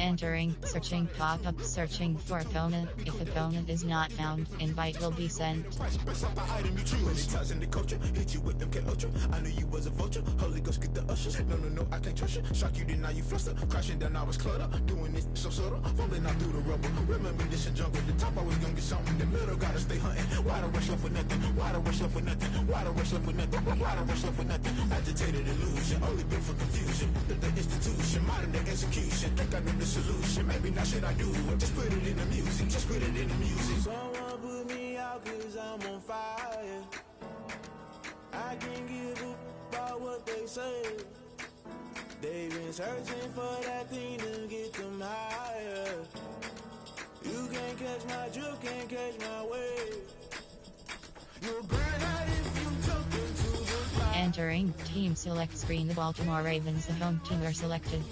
Entering, searching pop-up, searching for opponent. If opponent is not found, invite will be sent. I knew you was a vulture. Holy Ghost get the ushers. No, I can't trust you. Shock you, then now you fluster. Crashing down, I was cluttered. Doing this so subtle. Fumbling out through the rubble. Remember this in jungle. The top always gonna get something. The middle gotta stay hunting. Why the rush up for nothing? Why the rush up for nothing? Why the rush up for nothing? Why the rush up for nothing? Agitated illusion. Only built for confusion. The institution. Modern day execution. Think I know the solution. Maybe not shit I do. Just put it in the music. Just put it in the music. Someone put me out cause I'm on fire. I can't give up about what they say. They've been searching for that thing to get them higher. You can't catch my drift, can't catch my wave. You'll burn out if you jump into the fire. Entering, team select screen. The Baltimore Ravens, the home team, are selected.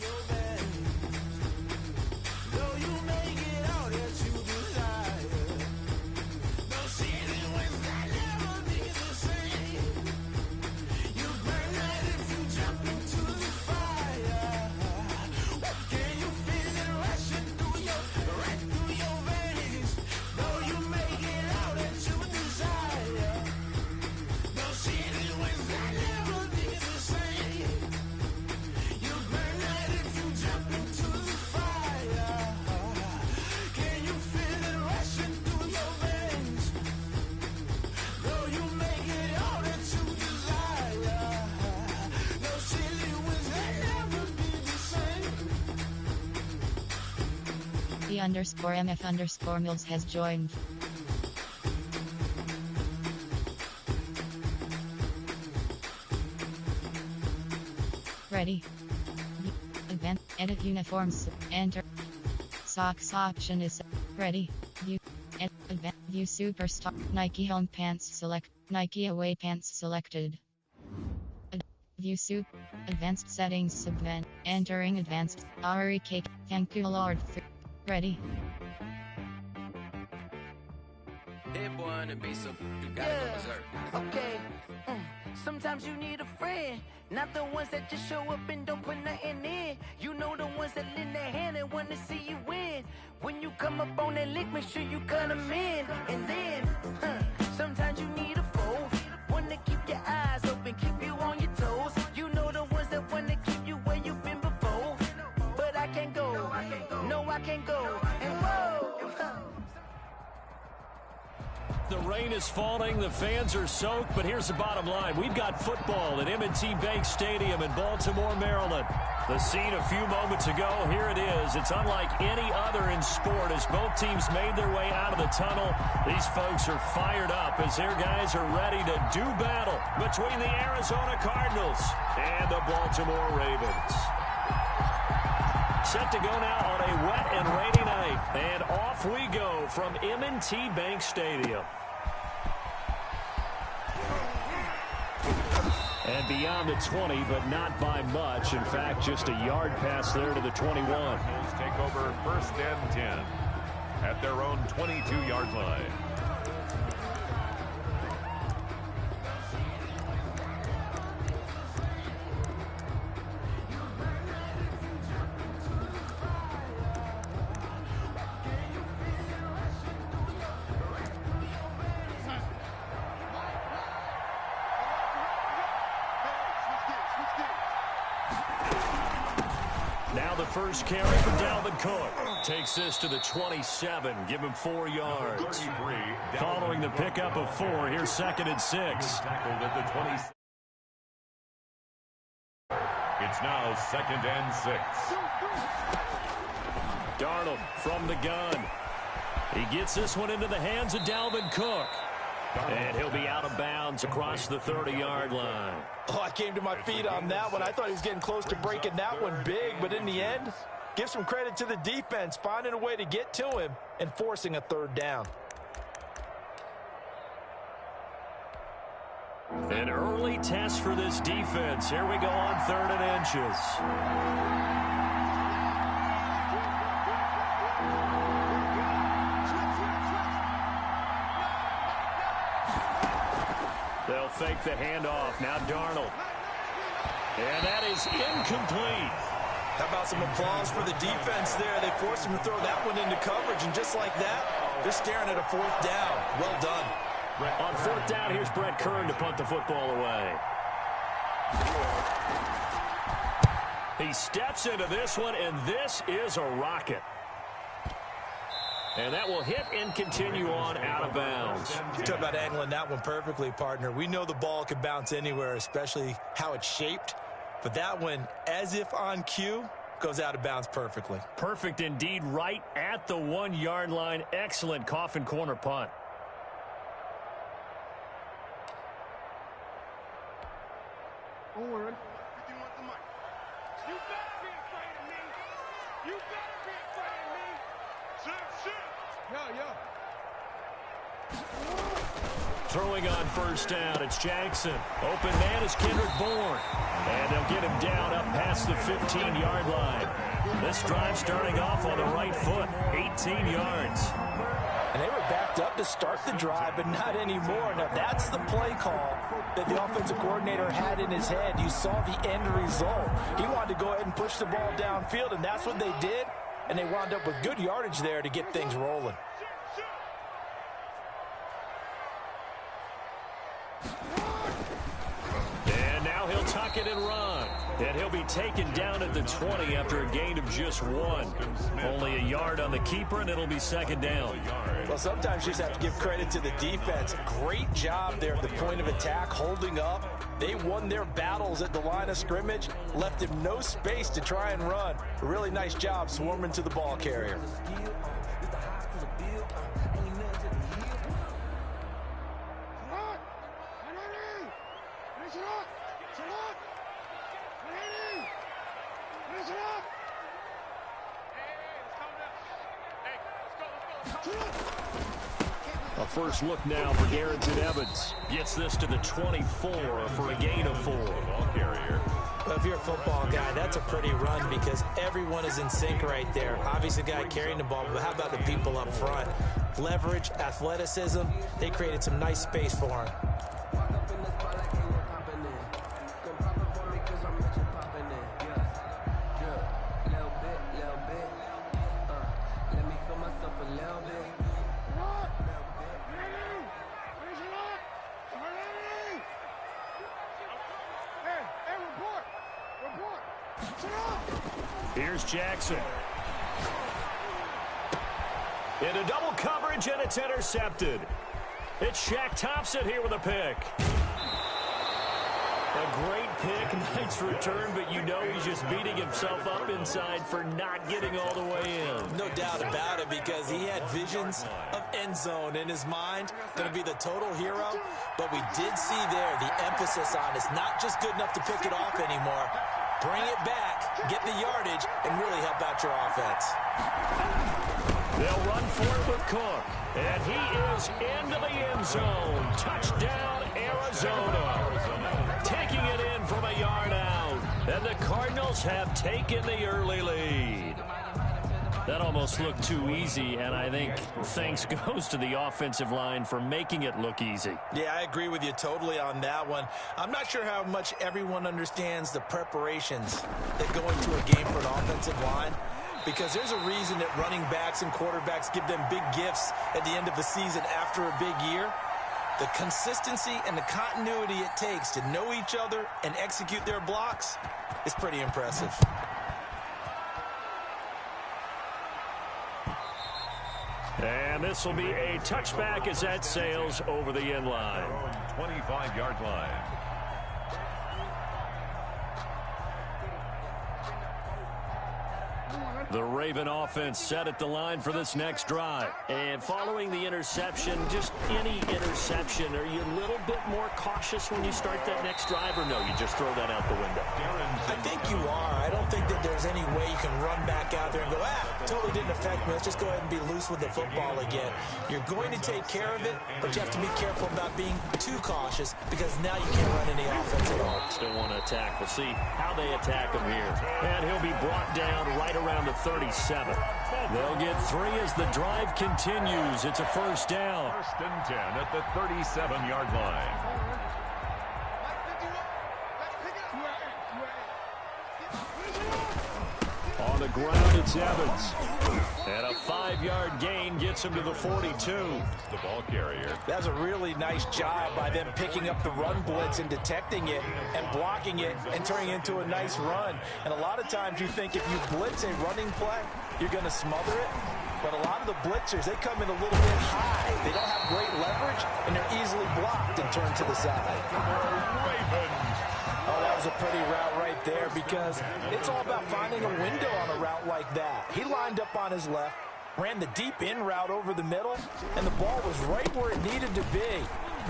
The _MF_Mills has joined. Ready. Event. Edit uniforms. Enter. Socks option is ready. View. Event. View superstar. Nike home pants select. Nike away pants selected. View soup. Advanced settings submenu. Entering advanced. Ari cake. Thank you Lord. Ready. Hey boy, on the beat, so you gotta go berserk. Okay. Sometimes you need a friend, not the ones that just show up and don't put nothing in. You know the ones that lend their hand and wanna see you win. When you come up on that lick, make sure you cut them in. And then, sometimes you need a foe, one to keep your eyes open, keep you on your toes. You know the ones that wanna keep you where you've been before. But I can't go, no I can't go, and whoa. The rain is falling, the fans are soaked, but here's the bottom line. We've got football at M&T Bank Stadium in Baltimore, Maryland. The scene a few moments ago, here it is. It's unlike any other in sport as both teams made their way out of the tunnel. These folks are fired up as their guys are ready to do battle between the Arizona Cardinals and the Baltimore Ravens. Set to go now on a wet and rainy night. And off we go from M&T Bank Stadium. And beyond the 20, but not by much. In fact, just a yard pass there to the 21. Take over 1st and 10 at their own 22-yard line. Now the first carry for Dalvin Cook. Takes this to the 27. Give him 4 yards. Following the pickup of 4, here's 2nd and 6. Tackled at the 20. It's now 2nd and 6. Darnold from the gun. He gets this one into the hands of Dalvin Cook. And he'll be out of bounds across the 30-yard line. Oh, I came to my feet on that one. I thought he was getting close to breaking that one big, but in the end, give some credit to the defense, finding a way to get to him and forcing a 3rd down. An early test for this defense. Here we go on 3rd and inches. They'll fake the handoff. Now Darnold. And that is incomplete. How about some applause for the defense there? They forced him to throw that one into coverage, and just like that, they're staring at a 4th down. Well done. On 4th down, here's Brett Kern to punt the football away. He steps into this one, and this is a rocket. And that will hit and continue on out of bounds. You talk about angling that one perfectly, partner. We know the ball can bounce anywhere, especially how it's shaped. But that one, as if on cue, goes out of bounds perfectly. Perfect indeed, right at the 1-yard line. Excellent coffin corner punt. Don't worry. You want the mic. You better be afraid of me. You better be afraid of me. Shit. Yeah. Throwing on 1st down, it's Jackson. Open man is Kendrick Bourne. And they'll get him down up past the 15-yard line. This drive starting off on the right foot, 18 yards. And they were backed up to start the drive, but not anymore. Now, that's the play call that the offensive coordinator had in his head. You saw the end result. He wanted to go ahead and push the ball downfield, and that's what they did. And they wound up with good yardage there to get things rolling. And now he'll tuck it and run. And he'll be taken down at the 20 after a gain of just 1. Only a yard on the keeper, and it'll be 2nd down. Well, sometimes you just have to give credit to the defense. Great job there at the point of attack, holding up. They won their battles at the line of scrimmage, left him no space to try and run. A really nice job swarming to the ball carrier. A first look now for Darrington Evans. Gets this to the 24 for a gain of 4. Well, if you're a football guy, that's a pretty run because everyone is in sync right there. Obviously, the guy carrying the ball, but how about the people up front? Leverage, athleticism, they created some nice space for him. Here's Jackson. Into double coverage, and it's intercepted. It's Shaq Thompson here with a pick. A great pick, nice return, but you know he's just beating himself up inside for not getting all the way in. No doubt about it, because he had visions of end zone in his mind. Going to be the total hero, but we did see there the emphasis on it's not just good enough to pick it off anymore. Bring it back, get the yardage, and really help out your offense. They'll run for it with Cook, and he is into the end zone. Touchdown, Arizona. Taking it in from a yard out, and the Cardinals have taken the early lead. That almost looked too easy, and I think thanks goes to the offensive line for making it look easy. Yeah, I agree with you totally on that one. I'm not sure how much everyone understands the preparations that go into a game for an offensive line, because there's a reason that running backs and quarterbacks give them big gifts at the end of the season after a big year. The consistency and the continuity it takes to know each other and execute their blocks is pretty impressive. And this will be a touchback as that sails over the end line. 25-yard line. The Raven offense set at the line for this next drive. And following the interception, just any interception, are you a little bit more cautious when you start that next drive, or no, you just throw that out the window? I think you are. I don't think that there's any way you can run back out there and go, totally didn't affect me. Let's just go ahead and be loose with the football again. You're going to take care of it, but you have to be careful about being too cautious, because now you can't run any offense at all. Still want to attack. We'll see how they attack him here. And he'll be brought down right around the 37. They'll get 3 as the drive continues. It's a first down. 1st and 10 at the 37-yard line. ground, it's Evans. And a 5-yard gain gets him to the 42. The ball carrier. That's a really nice job by them picking up the run blitz and detecting it and blocking it and turning it into a nice run. And a lot of times you think if you blitz a running play, you're going to smother it. But a lot of the blitzers, they come in a little bit high. They don't have great leverage, and they're easily blocked and turned to the side. Oh, that was a pretty route right there because it's all about finding a window on a route like that. He lined up on his left, ran the deep in route over the middle, and the ball was right where it needed to be.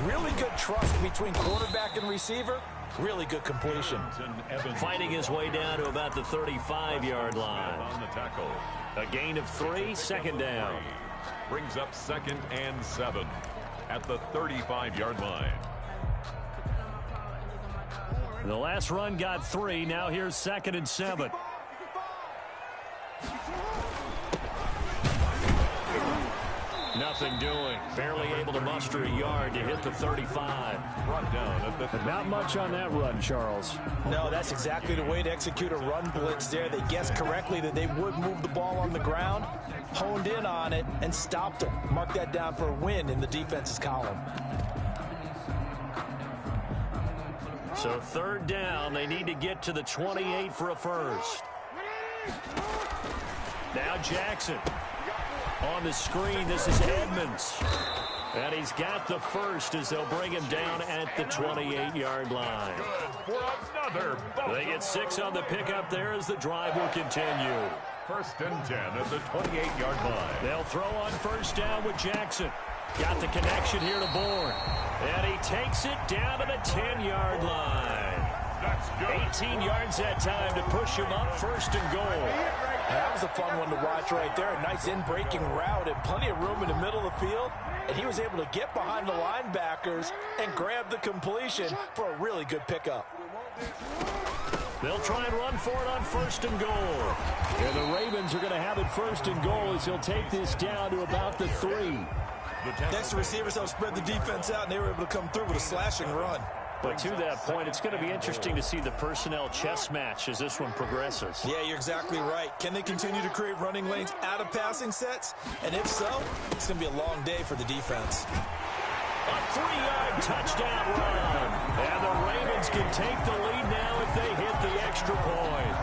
Really good trust between quarterback and receiver. Really good completion. Fighting his way down to about the 35-yard line. On the tackle. A gain of 3, second down. Brings up 2nd and 7 at the 35-yard line. The last run got 3. Now here's 2nd and 7. Nothing doing. Barely able to muster a yard to hit the 35. Brought down at the 30. Not much on that run, Charles. No, that's exactly the way to execute a run blitz there. They guessed correctly that they would move the ball on the ground, honed in on it, and stopped them. Mark that down for a win in the defense's column. So 3rd down, they need to get to the 28 for a first. Now Jackson. On the screen, this is Edmonds. And he's got the first as they'll bring him down at the 28-yard line. For another. They get 6 on the pickup there as the drive will continue. 1st and 10 at the 28-yard line. They'll throw on 1st down with Jackson. Got the connection here to Bourne. And he takes it down to the 10-yard line. That's good. 18 yards that time to push him up 1st and goal. That was a fun one to watch right there. A nice in-breaking route and plenty of room in the middle of the field. And he was able to get behind the linebackers and grab the completion for a really good pickup. They'll try and run for it on 1st and goal. And the Ravens are going to have it 1st and goal as he'll take this down to about the 3. Next, the receivers helped spread the defense out, and they were able to come through with a slashing run. But to that point, it's going to be interesting to see the personnel chess match as this one progresses. Yeah, you're exactly right. Can they continue to create running lanes out of passing sets? And if so, it's going to be a long day for the defense. A 3-yard touchdown run. And the Ravens can take the lead now if they hit the extra point.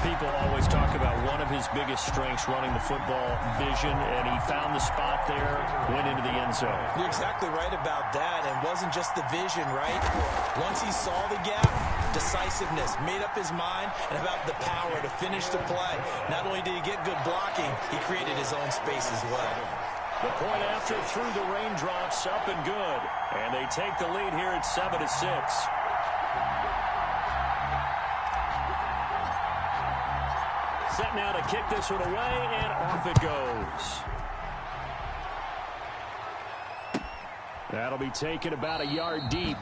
People always talk about one of his biggest strengths running the football, vision, and he found the spot there, went into the end zone. You're exactly right about that, and wasn't just the vision, right? Once he saw the gap, decisiveness, made up his mind, and about the power to finish the play. Not only did he get good blocking, he created his own space as well. The point after through the raindrops, up and good. And they take the lead here at 7-6. Set now to kick this one away, and off it goes. That'll be taken about a yard deep.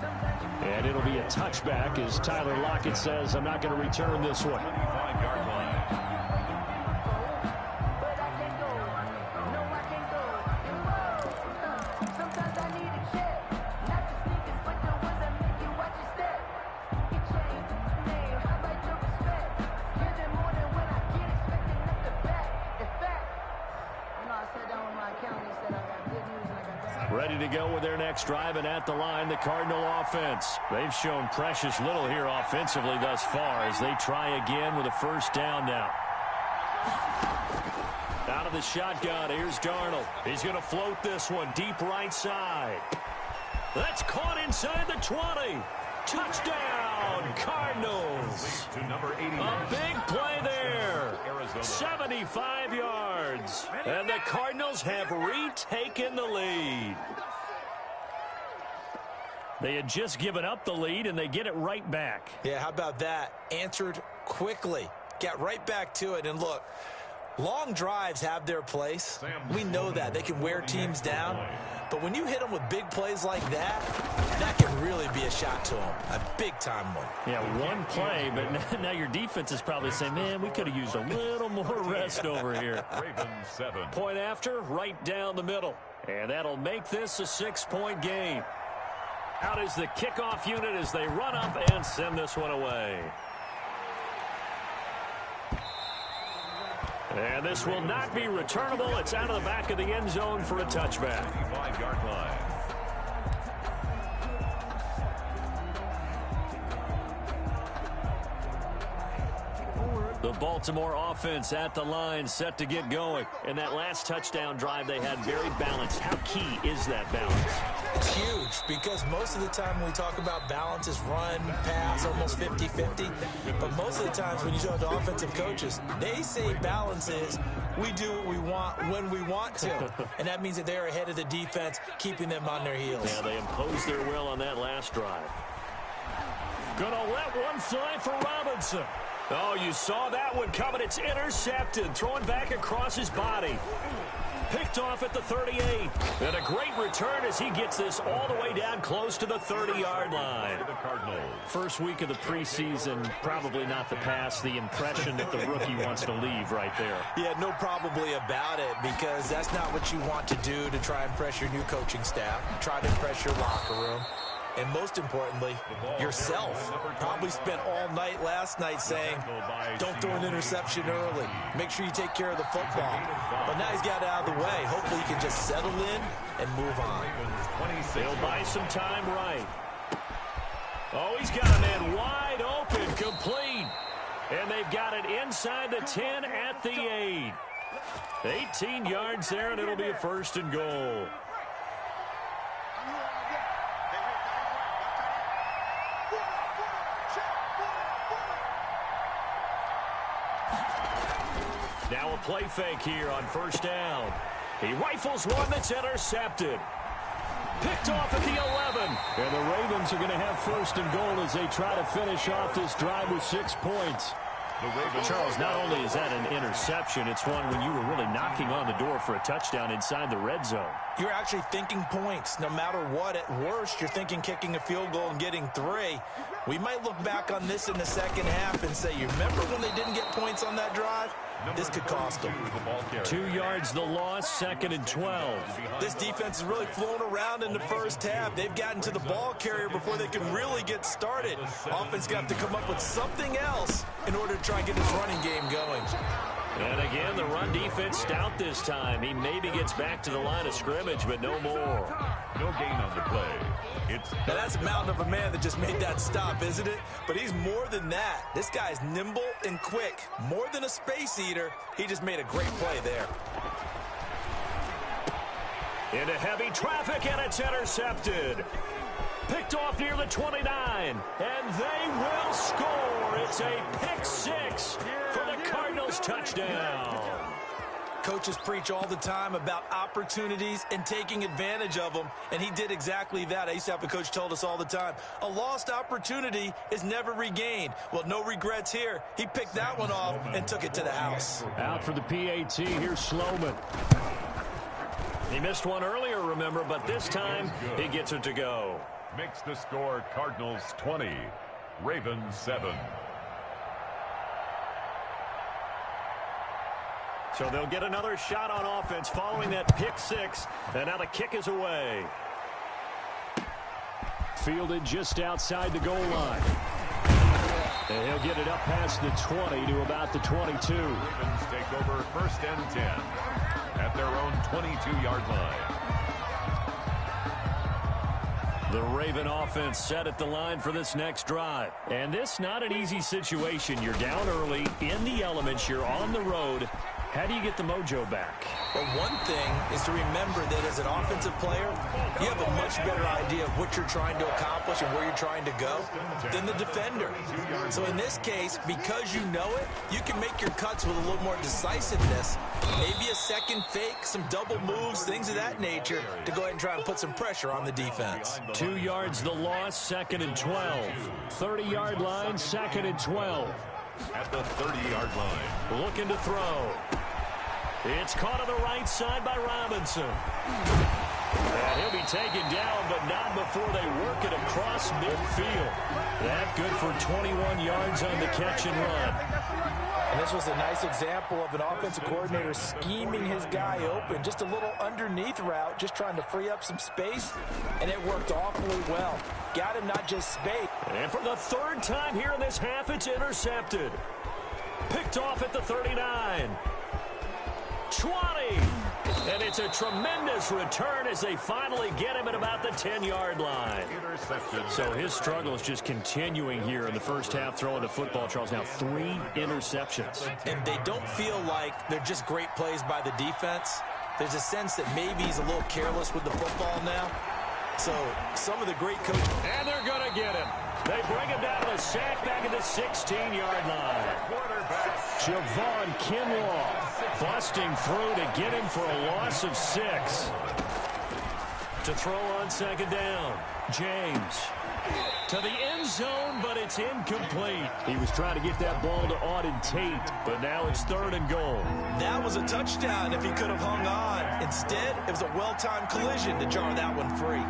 And it'll be a touchback as Tyler Lockett says, I'm not going to return this one. 5-yard line. Ready to go with their next drive, and at the line, the Cardinal offense. They've shown precious little here offensively thus far as they try again with a 1st down now. Out of the shotgun, here's Darnold. He's going to float this one deep right side. That's caught inside the 20. Touchdown, Cardinals. To number 80. A big play there. 75 yards. And the Cardinals have retaken the lead. They had just given up the lead, and they get it right back. Yeah, how about that? Answered quickly. Got right back to it. And look, long drives have their place. We know that. They can wear teams down. But when you hit them with big plays like that, that can really be a shot to them. A big-time one. Yeah, one play, but now your defense is probably saying, man, we could have used a little more rest over here. Ravens 7. Point after, right down the middle. And that'll make this a 6-point game. Out is the kickoff unit as they run up and send this one away. And this will not be returnable. It's out of the back of the end zone for a touchback. 5-yard line. The Baltimore offense at the line, set to get going. And that last touchdown drive they had very balanced. How key is that balance? It's huge because most of the time when we talk about balance is run, pass, almost 50-50. But most of the times when you talk to offensive coaches, they say balance is we do what we want when we want to. And that means that they're ahead of the defense, keeping them on their heels. Yeah, they imposed their will on that last drive. Gonna let one fly for Robinson. Oh, you saw that one coming. It's intercepted, throwing back across his body. Picked off at the 38. And a great return as he gets this all the way down close to the 30-yard line. First week of the preseason, probably not the pass, the impression that the rookie wants to leave right there. Yeah, no probably about it, because that's not what you want to do to try and press your new coaching staff, try to impress your locker room. And most importantly, yourself. Probably spent all night last night saying, don't throw an interception early. Make sure you take care of the football. But now he's got it out of the way. Hopefully he can just settle in and move on. He'll buy some time right. Oh, he's got a man wide open, complete. And they've got it inside the 10 at the 8. 18 yards there, and it'll be a 1st and goal. Now a play fake here on 1st down. He rifles one that's intercepted. Picked off at the 11. And the Ravens are going to have 1st and goal as they try to finish off this drive with 6 points. Charles, not only is that an interception, it's one when you were really knocking on the door for a touchdown inside the red zone. You're actually thinking points. No matter what, at worst, you're thinking kicking a field goal and getting 3. We might look back on this in the second half and say, you remember when they didn't get points on that drive? This could cost them. 2 yards the loss, 2nd and 12. This defense has really flown around in the first half. They've gotten to the ball carrier before they can really get started. Offense got to come up with something else in order to try and get this running game going. And again, the run defense stout this time. He maybe gets back to the line of scrimmage, but no more. No gain on the play. Now that's a mountain of a man that just made that stop, isn't it? But he's more than that. This guy's nimble and quick. More than a space eater. He just made a great play there. Into heavy traffic, and it's intercepted. Picked off near the 29, and they will score. It's a pick 6 for the Cardinals touchdown. Coaches preach all the time about opportunities and taking advantage of them, and he did exactly that. I used to have a coach told us all the time, a lost opportunity is never regained. Well, no regrets here. He picked that one off and took it to the house. Out for the PAT, here's Sloman. He missed one earlier, remember, but this time he gets it to go. Makes the score Cardinals 20, Ravens 7. So they'll get another shot on offense following that pick 6, and now the kick is away. Fielded just outside the goal line. And he'll get it up past the 20 to about the 22. Ravens take over 1st and 10 at their own 22-yard line. The Raven offense set at the line for this next drive. And this not an easy situation. You're down early, in the elements, you're on the road. How do you get the mojo back? Well, one thing is to remember that as an offensive player, you have a much better idea of what you're trying to accomplish and where you're trying to go than the defender. So in this case, because you know it, you can make your cuts with a little more decisiveness. Maybe a second fake, some double moves, things of that nature to go ahead and try and put some pressure on the defense. 2 yards the loss, 2nd and 12. 30-yard line, 2nd and 12. At the 30-yard line. Looking to throw. It's caught on the right side by Robinson. And he'll be taken down, but not before they work it across midfield. That good for 21 yards on the catch and run. And this was a nice example of an offensive coordinator scheming his guy open. Just a little underneath route, just trying to free up some space, and it worked awfully well. Got him not just space. And for the 3rd time here in this half, it's intercepted. Picked off at the 39. 20. And it's a tremendous return as they finally get him at about the 10-yard line. So his struggle is just continuing here in the first half throwing the football, Charles. Now 3 interceptions. And they don't feel like they're just great plays by the defense. There's a sense that maybe he's a little careless with the football now. So some of the great coaches. And they're going to get him. They bring him down to the sack back at the 16-yard line. Javon Kinlaw busting through to get him for a loss of 6. To throw on second down, James. To the end zone, but it's incomplete. He was trying to get that ball to Auden Tate, but now it's 3rd and goal. That was a touchdown if he could have hung on. Instead, it was a well-timed collision to jar that one free.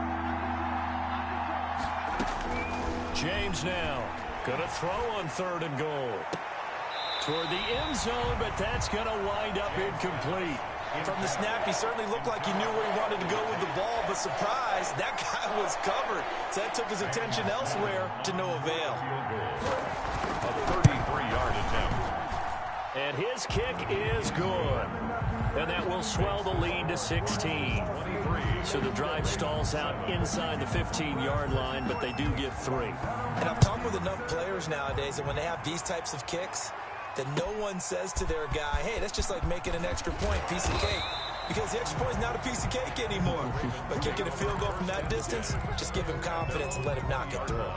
James now going to throw on 3rd and goal. Toward the end zone, but that's going to wind up incomplete. From the snap, he certainly looked like he knew where he wanted to go with the ball, but surprise, that guy was covered. So that took his attention elsewhere to no avail. A 33-yard attempt. And his kick is good. And that will swell the lead to 16. So the drive stalls out inside the 15-yard line, but they do get 3. And I've talked with enough players nowadays that when they have these types of kicks, that no one says to their guy, hey, that's just like making an extra point, piece of cake. Because the extra point is not a piece of cake anymore. But kicking a field goal from that distance, just give him confidence and let him knock it through.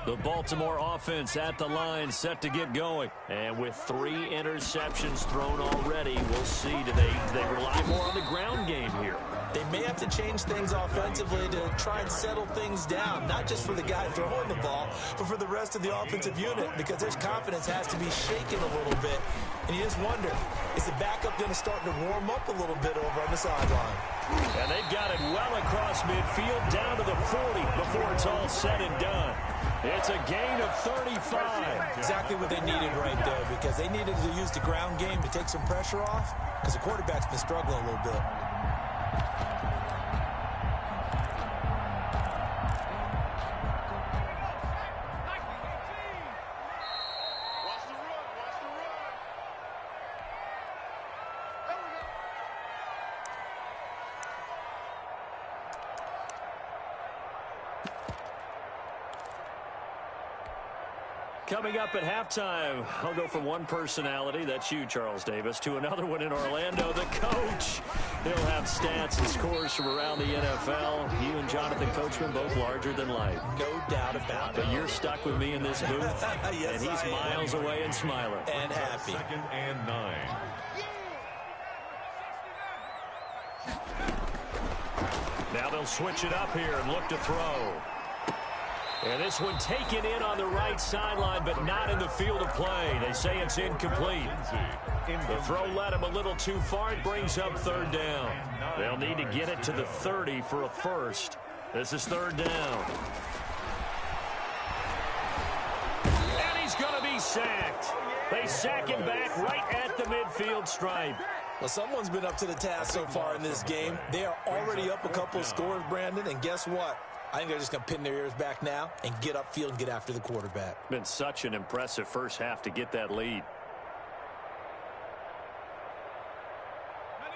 The Baltimore offense at the line, set to get going. And with 3 interceptions thrown already, we'll see, do they rely more on the ground game here? They may have to change things offensively to try and settle things down, not just for the guy throwing the ball, but for the rest of the offensive unit, because their confidence has to be shaken a little bit. And you just wonder, is the backup going to start to warm up a little bit over on the sideline? And they've got it well across midfield, down to the 40 before it's all said and done. It's a gain of 35. Exactly what they needed right there, because they needed to use the ground game to take some pressure off, because the quarterback's been struggling a little bit. Coming up at halftime, I'll go from one personality, that's you, Charles Davis, to another one in Orlando, the coach. He'll have stats and scores from around the NFL. You and Jonathan Coachman, both larger than life. No doubt about it. But you're stuck with me in this booth, yes, and he's miles away and smiling. And happy. 2nd and 9. Now they'll switch it up here and look to throw. And this one taken in on the right sideline, but not in the field of play. They say it's incomplete. The throw led him a little too far. It brings up 3rd down. They'll need to get it to the 30 for a first. This is 3rd down. And he's going to be sacked. They sack him back right at the midfield stripe. Well, someone's been up to the task so far in this game. They are already up a couple of scores, Brandon, and guess what? I think they're just going to pin their ears back now and get upfield and get after the quarterback. Been such an impressive first half to get that lead.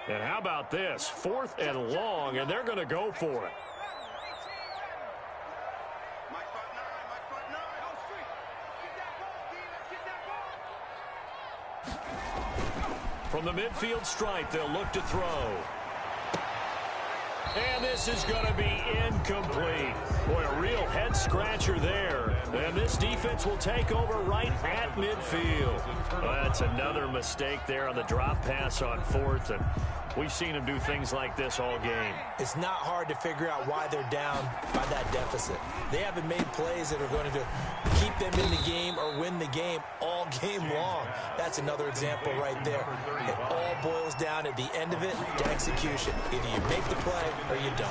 And how about this? 4th and long, and they're going to go for it. From the midfield stripe, they'll look to throw. And this is going to be incomplete. Boy, a real head-scratcher there. And this defense will take over right at midfield. That's another mistake there on the drop pass on 4th. And we've seen them do things like this all game. It's not hard to figure out why they're down by that deficit. They haven't made plays that are going to keep them in the game or win the game all game long. That's another example right there. It all boils down at the end of it to execution. Either you make the play or you don't.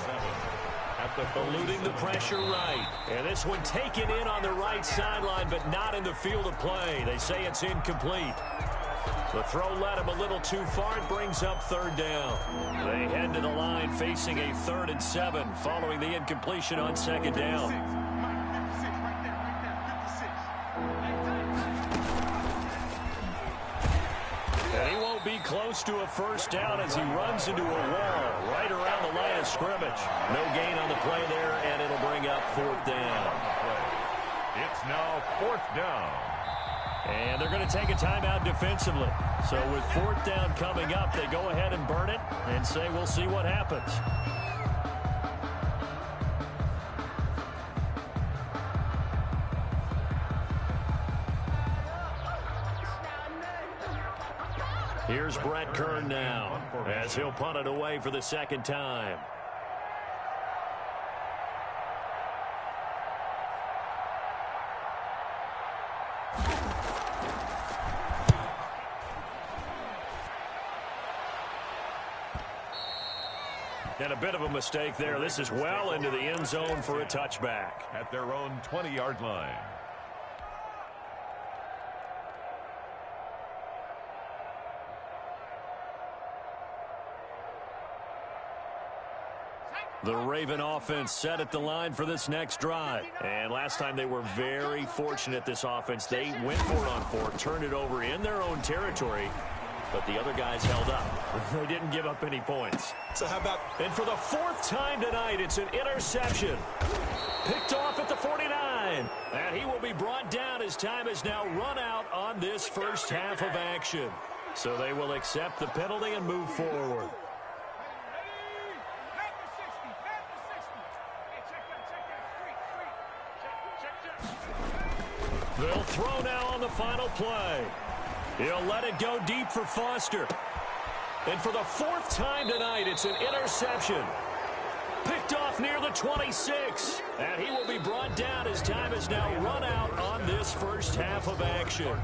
Eluding the pressure right. And this one taken in on the right sideline, but not in the field of play. They say it's incomplete. The throw led him a little too far. It brings up 3rd down. They head to the line facing a 3rd and 7 following the incompletion on 2nd down. will be close to a first down as he runs into a wall right around the line of scrimmage. No gain on the play there, and it'll bring up fourth down. It's now fourth down. And they're going to take a timeout defensively. So with fourth down coming up, they go ahead and burn it and say we'll see what happens. Here's Brett Kern now as he'll punt it away for the second time. And a bit of a mistake there. This is well into the end zone for a touchback. At their own 20-yard line. The Raven offense set at the line for this next drive. And last time they were very fortunate, this offense. They went for it on fourth, turned it over in their own territory. But the other guys held up. They didn't give up any points. So how about... And for the fourth time tonight, it's an interception. Picked off at the 49. And he will be brought down as time has now run out on this first half of action. So they will accept the penalty and move forward. They'll throw now on the final play. He'll let it go deep for Foster. And for the fourth time tonight, it's an interception. Picked off near the 26. And he will be brought down as time has now run out on this first half of action.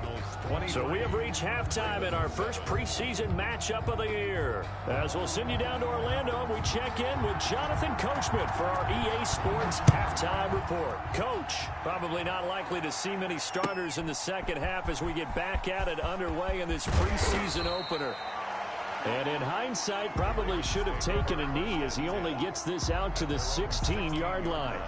So we have reached halftime in our first preseason matchup of the year. As we'll send you down to Orlando, and we check in with Jonathan Coachman for our EA Sports halftime report. Coach, probably not likely to see many starters in the second half as we get back at it underway in this preseason opener. And in hindsight, probably should have taken a knee as he only gets this out to the 16-yard line.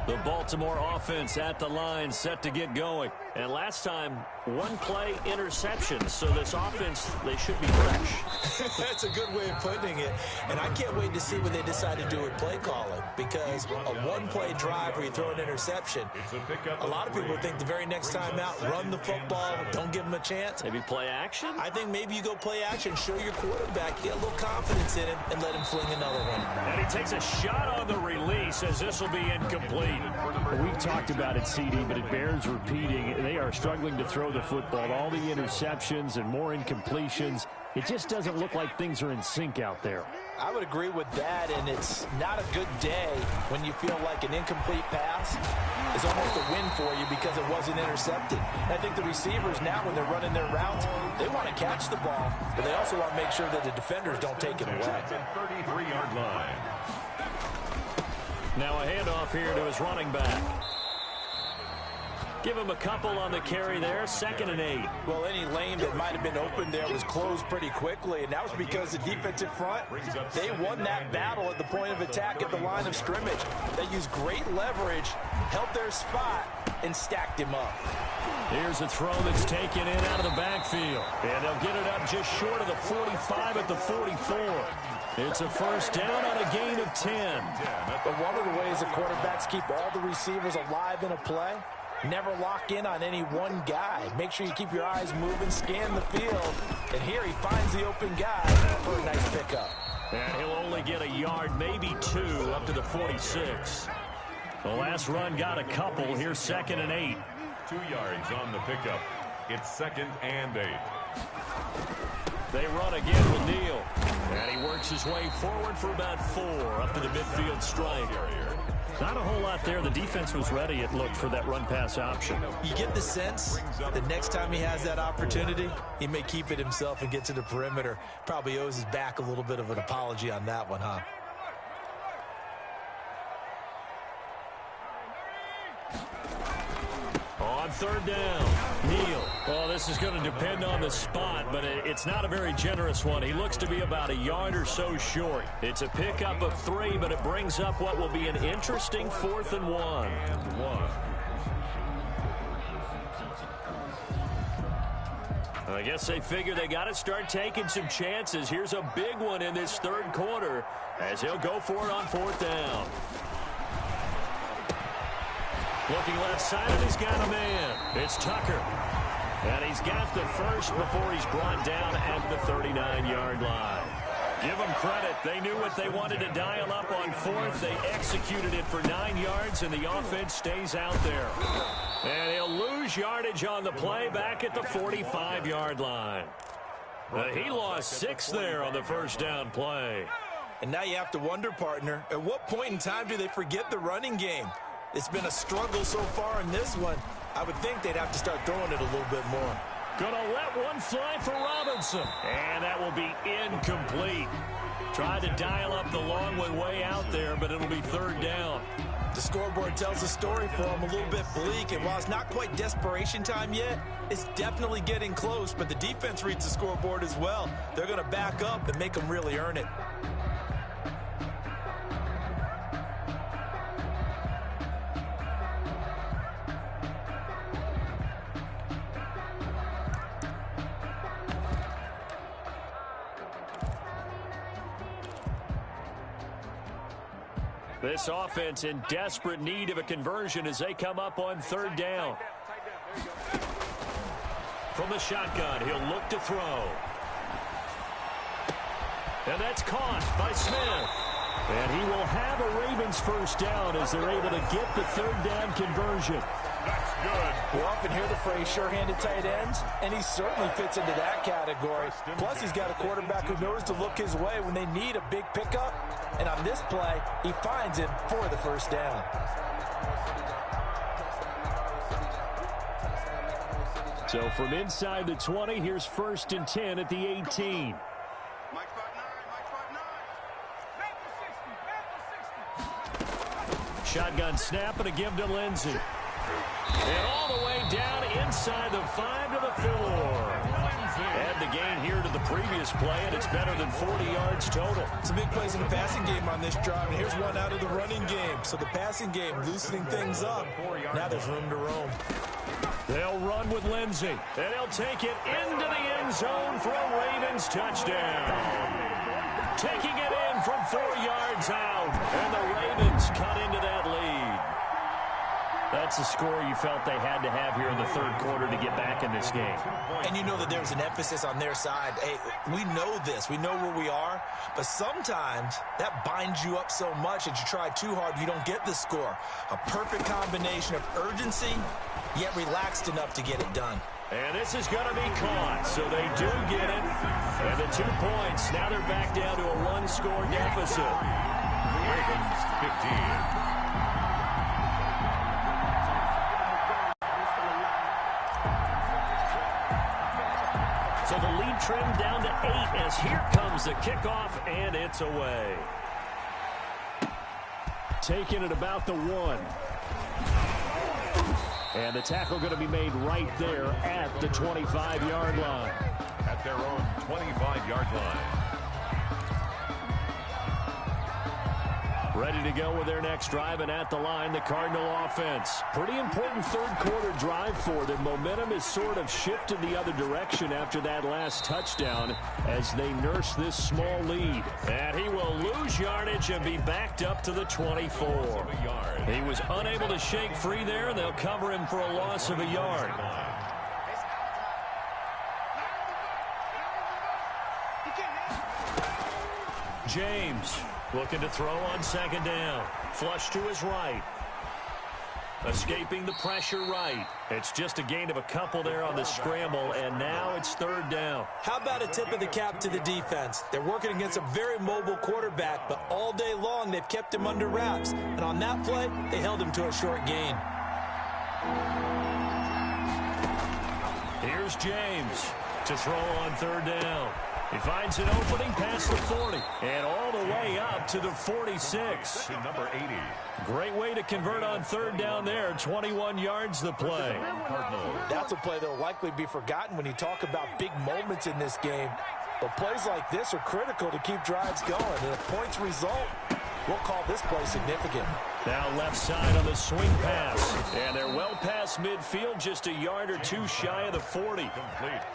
The Baltimore offense at the line, set to get going. And last time, one play interception. So this offense, they should be fresh. That's a good way of putting it. And I can't wait to see what they decide to do with play calling. Because a one-play drive where you throw an interception, a lot of people think the very next time out, run the football, don't give them a chance. Maybe play action? I think maybe you go play action, show your quarterback, get a little confidence in him, and let him fling another one. And he takes a shot on the release as this will be incomplete. We've talked about it, CD, but it bears repeating. They are struggling to throw the football. All the interceptions and more incompletions. It just doesn't look like things are in sync out there. I would agree with that, and it's not a good day when you feel like an incomplete pass is almost a win for you because it wasn't intercepted. And I think the receivers now, when they're running their routes, they want to catch the ball, but they also want to make sure that the defenders don't take it away. 33-yard line. Now a handoff here to his running back. Give him a couple on the carry there, 2nd and 8. Well, any lane that might have been open there was closed pretty quickly, and that was because the defensive front, they won that battle at the point of attack at the line of scrimmage. They used great leverage, held their spot, and stacked him up. Here's a throw that's taken in out of the backfield. And they'll get it up just short of the 45 at the 44. It's a first down on a gain of 10. But one of the ways the quarterbacks keep all the receivers alive in a play, never lock in on any one guy. Make sure you keep your eyes moving, scan the field. And here he finds the open guy for a nice pickup. And he'll only get a yard, maybe 2, up to the 46. The last run got a couple. Here's 2nd and 8. 2 yards on the pickup. It's 2nd and 8. They run again with Neal. And he works his way forward for about 4 up to the midfield strike. Not a whole lot there. The defense was ready, it looked, for that run-pass option. You get the sense that next time he has that opportunity, he may keep it himself and get to the perimeter. Probably owes his back a little bit of an apology on that one, huh? On 3rd down, Neal. Well, this is going to depend on the spot, but it's not a very generous one. He looks to be about a yard or so short. It's a pickup of 3, but it brings up what will be an interesting 4th and 1. I guess they figure they got to start taking some chances. Here's a big one in this third quarter as he'll go for it on fourth down. Looking left side, and he's got a man. It's Tucker. And he's got the first before he's brought down at the 39-yard line. Give them credit. They knew what they wanted to dial up on fourth. They executed it for 9 yards, and the offense stays out there. And he'll lose yardage on the play back at the 45-yard line. He lost 6 there on the first down play. And now you have to wonder, partner, at what point in time do they forget the running game? It's been a struggle so far in this one. I would think they'd have to start throwing it a little bit more. Gonna let one fly for Robinson. And that will be incomplete. Tried to dial up the long one way out there, but it'll be third down. The scoreboard tells the story for them a little bit bleak, and while it's not quite desperation time yet, it's definitely getting close, but the defense reads the scoreboard as well. They're going to back up and make them really earn it. This offense in desperate need of a conversion as they come up on third down. From the shotgun, he'll look to throw. And that's caught by Smith. And he will have a Ravens first down as they're able to get the third down conversion. That's good. We often hear the phrase sure-handed tight ends, and he certainly fits into that category. Plus, he's got a quarterback who knows to look his way when they need a big pickup. And on this play, he finds him for the first down. So from inside the 20, here's 1st and 10 at the 18. Shotgun snap and a give to Lindsey. And all the way down inside the 5 to the 4. Add the gain here to the previous play, and it's better than 40 yards total. Some big plays in the passing game on this drive, and here's one out of the running game. So the passing game loosening things up. Now there's room to roam. They'll run with Lindsey, and he'll take it into the end zone for a Ravens touchdown. Taking it in from 4 yards out, and the Ravens cut into that lead. That's a score you felt they had to have here in the third quarter to get back in this game. And you know that there's an emphasis on their side. Hey, we know this. We know where we are. But sometimes that binds you up so much that you try too hard, you don't get the score. A perfect combination of urgency, yet relaxed enough to get it done. And this is going to be caught, so they do get it. And the 2 points, now they're back down to a 1-score deficit. Ravens 15. So the lead trimmed down to 8 as here comes the kickoff, and it's away. Taking it about the 1. And the tackle going to be made right there at the 25-yard line. At their own 25-yard line. Ready to go with their next drive, and at the line, the Cardinal offense. Pretty important third quarter drive for them. Momentum has sort of shifted the other direction after that last touchdown as they nurse this small lead. And he will lose yardage and be backed up to the 24. He was unable to shake free there, and they'll cover him for a loss of a yard. James looking to throw on second down. Flush to his right. Escaping the pressure right. It's just a gain of a couple there on the scramble, and now it's third down. How about a tip of the cap to the defense? They're working against a very mobile quarterback, but all day long they've kept him under wraps. And on that play, they held him to a short gain. Here's James to throw on third down. He finds an opening past the 40 and all the way up to the 46. To number 80. Great way to convert on third down there. 21 yards the play. That's a play that will likely be forgotten when you talk about big moments in this game. But plays like this are critical to keep drives going. And if points result, we'll call this play significant. Now left side on the swing pass. And they're well past midfield, just a yard or two shy of the 40.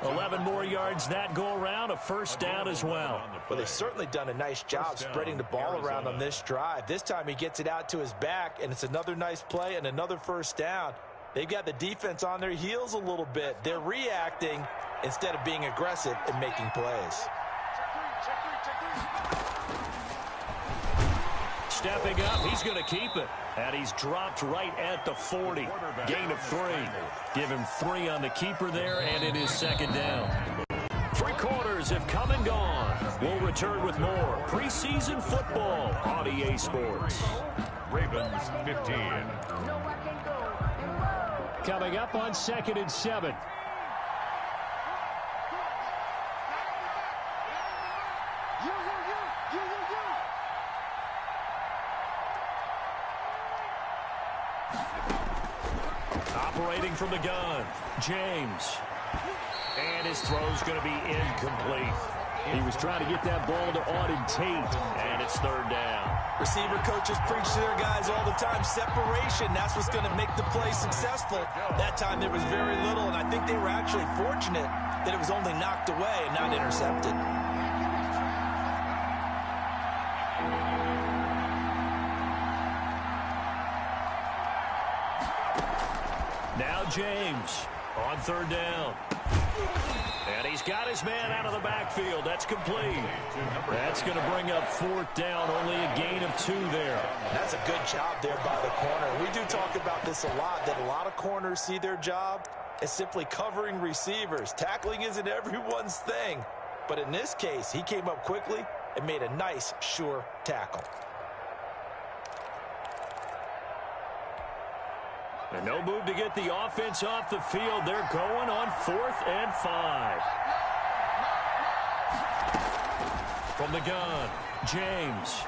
11 more yards that go around, a first down as well. Well, they've certainly done a nice job spreading the ball around on this drive. This time he gets it out to his back, and it's another nice play and another first down. They've got the defense on their heels a little bit. They're reacting instead of being aggressive and making plays. Stepping up, he's going to keep it. And he's dropped right at the 40. Gain of 3. Give him 3 on the keeper there, and it is second down. 3 quarters have come and gone. We'll return with more preseason football on EA Sports. Ravens 15. Coming up on 2nd and 7. Operating from the gun, James. And his throw's going to be incomplete. He was trying to get that ball to Auden Tate, and it's third down. Receiver coaches preach to their guys all the time, separation. That's what's going to make the play successful. That time there was very little, and I think they were actually fortunate that it was only knocked away and not intercepted. Now James on third down. And he's got his man out of the backfield. That's complete. That's going to bring up fourth down. Only a gain of 2 there. That's a good job there by the corner. We do talk about this a lot, that a lot of corners see their job as simply covering receivers. Tackling isn't everyone's thing. But in this case, he came up quickly and made a nice, sure tackle. And no move to get the offense off the field. They're going on 4th and 5. From the gun, James.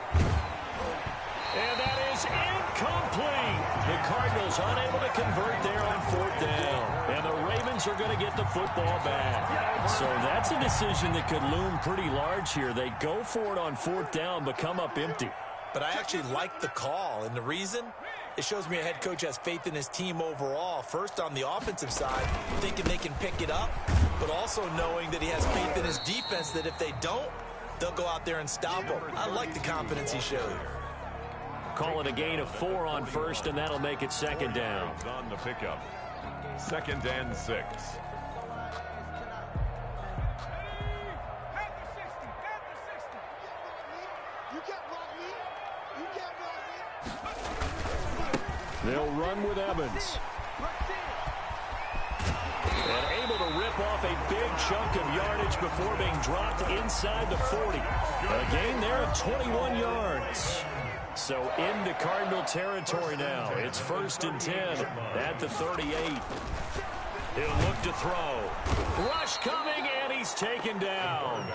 And that is incomplete. The Cardinals unable to convert there on 4th down. And the Ravens are going to get the football back. So that's a decision that could loom pretty large here. They go for it on 4th down, but come up empty. But I actually like the call, and the reason? It shows me a head coach has faith in his team overall. First, on the offensive side, thinking they can pick it up, but also knowing that he has faith in his defense that if they don't, they'll go out there and stop them. I like the confidence he showed. Call it a gain of 4 on first, and that'll make it second down. On the pickup. 2nd and 6. They'll run with Evans. And able to rip off a big chunk of yardage before being dropped inside the 40. A gain there of 21 yards. So into Cardinal territory now. It's 1st and 10 at the 38. He'll look to throw. Rush coming, and he's taken down.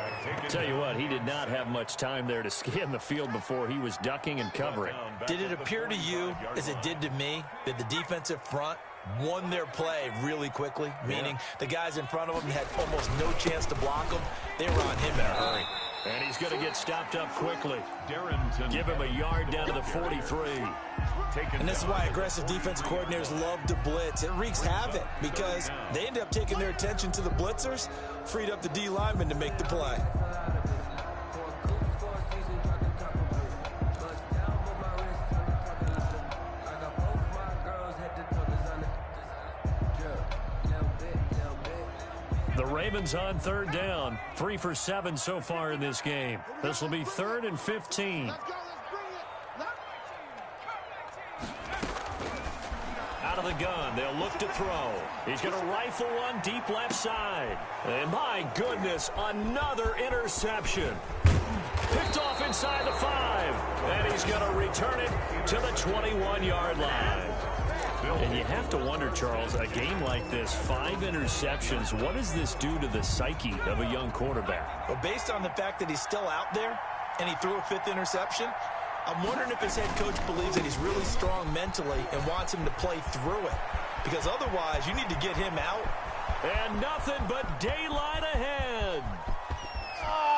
Tell you what, he did not have much time there to scan the field before he was ducking and covering. Did it appear to you, as it did to me, that the defensive front won their play really quickly? Meaning the guys in front of him had almost no chance to block him. They were on him in a hurry. And he's going to get stopped up quickly. Give him a yard down to the 43. And this is why aggressive defensive coordinators love to blitz. It wreaks havoc because they end up taking their attention to the blitzers, freed up the D lineman to make the play. The Ravens on third down. 3 for 7 so far in this game. This will be 3rd and 15. Out of the gun, they'll look to throw. He's going to rifle one deep left side. And my goodness, another interception. Picked off inside the 5. And he's going to return it to the 21-yard line. And you have to wonder, Charles, a game like this, 5 interceptions, what does this do to the psyche of a young quarterback? Well, based on the fact that he's still out there and he threw a 5th interception, I'm wondering if his head coach believes that he's really strong mentally and wants him to play through it. Because otherwise, you need to get him out. And nothing but daylight ahead.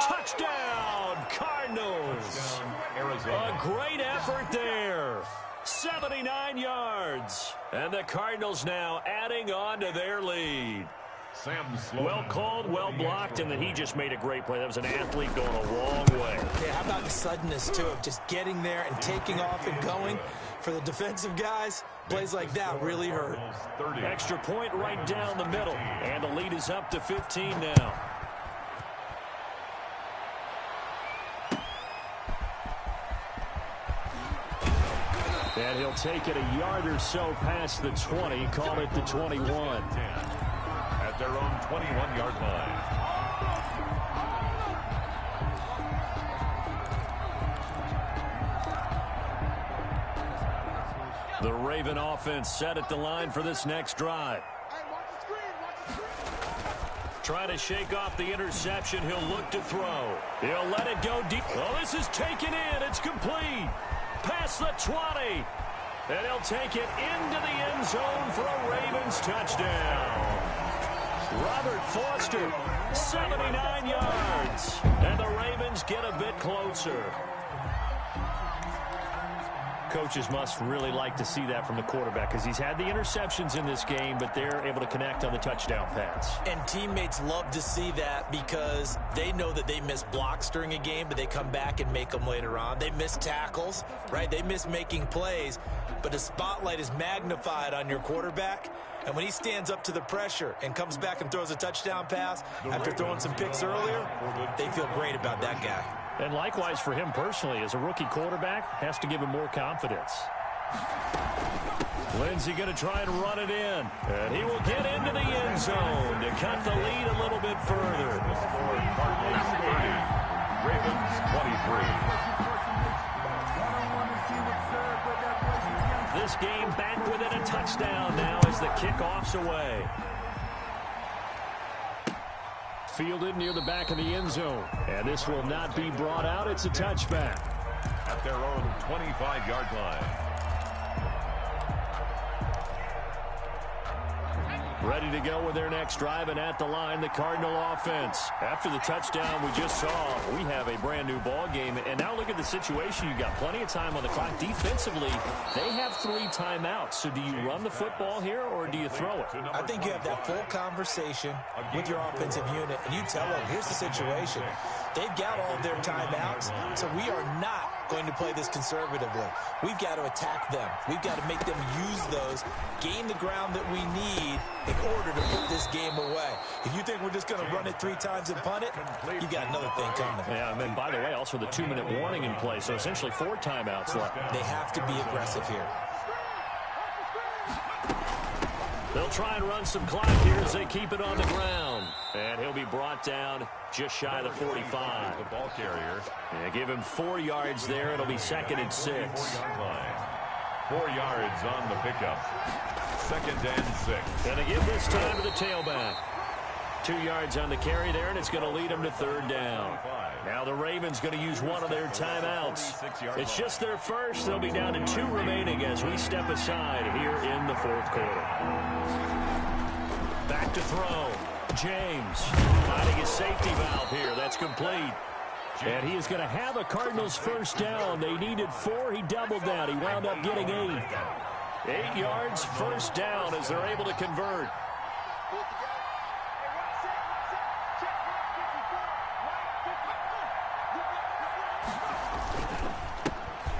Touchdown, Cardinals. A great yards. And the Cardinals now adding on to their lead. Well called, well blocked, and then he just made a great play. That was an athlete going a long way. Yeah, how about the suddenness to it? Just getting there and taking off and going. For the defensive guys, plays like that really hurt. Extra point right down the middle. And the lead is up to 15 now. And he'll take it a yard or so past the 20, call it the 21. At their own 21-yard line. The Raven offense set at the line for this next drive. Trying to shake off the interception. He'll look to throw. He'll let it go deep. Oh, this is taken in. It's complete. Past the 20. And he'll take it into the end zone for a Ravens touchdown. Robert Foster, 79 yards. And the Ravens get a bit closer. Coaches must really like to see that from the quarterback because he's had the interceptions in this game, but they're able to connect on the touchdown pass. And teammates love to see that because they know that they miss blocks during a game, but they come back and make them later on. They miss tackles, right? They miss making plays, but the spotlight is magnified on your quarterback. And when he stands up to the pressure and comes back and throws a touchdown pass after throwing some picks earlier, they feel great about that guy. And likewise for him personally, as a rookie quarterback, has to give him more confidence. Lindsey going to try and run it in. And he will get into the end zone to cut the lead a little bit further. Cardinals 30, Ravens 23. This game back within a touchdown now as the kickoff's away. Fielded near the back of the end zone. And this will not be brought out. It's a touchback. At their own 25-yard line. Ready to go with their next drive, and at the line, the Cardinal offense. After the touchdown we just saw, we have a brand new ball game. And now look at the situation. You've got plenty of time on the clock. Defensively, they have 3 timeouts. So do you run the football here, or do you throw it? I think you have that full conversation with your offensive unit, and you tell them, here's the situation. They've got all of their timeouts, so we are not going to play this conservatively. We've got to attack them. We've got to make them use those, gain the ground that we need in order to put this game away. If you think we're just going to run it 3 times and punt it, you got another thing coming. Yeah, and by the way, also the 2-minute warning in play, so essentially 4 timeouts left. They have to be aggressive here. They'll try and run some clock here as they keep it on the ground. And he'll be brought down just shy of the 45. The ball carrier. Yeah, give him 4 yards there. It'll be 2nd and 6. 4 yards on the pickup. 2nd and 6. And they give this time to the tailback. 2 yards on the carry there, and it's going to lead them to 3rd down. Now the Ravens going to use one of their timeouts. It's just their first. They'll be down to 2 remaining as we step aside here in the 4th quarter. Back to throw. James finding his safety valve here. That's complete. And he is going to have a Cardinals first down. They needed 4. He doubled that. He wound up getting 8. 8 yards, first down as they're able to convert.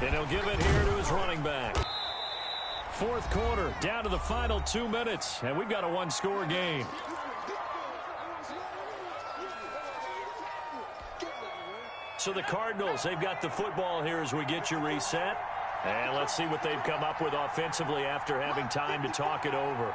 And he'll give it here to his running back. 4th quarter, down to the final 2 minutes, and we've got a 1-score game. So the Cardinals, they've got the football here as we get you reset. And let's see what they've come up with offensively after having time to talk it over.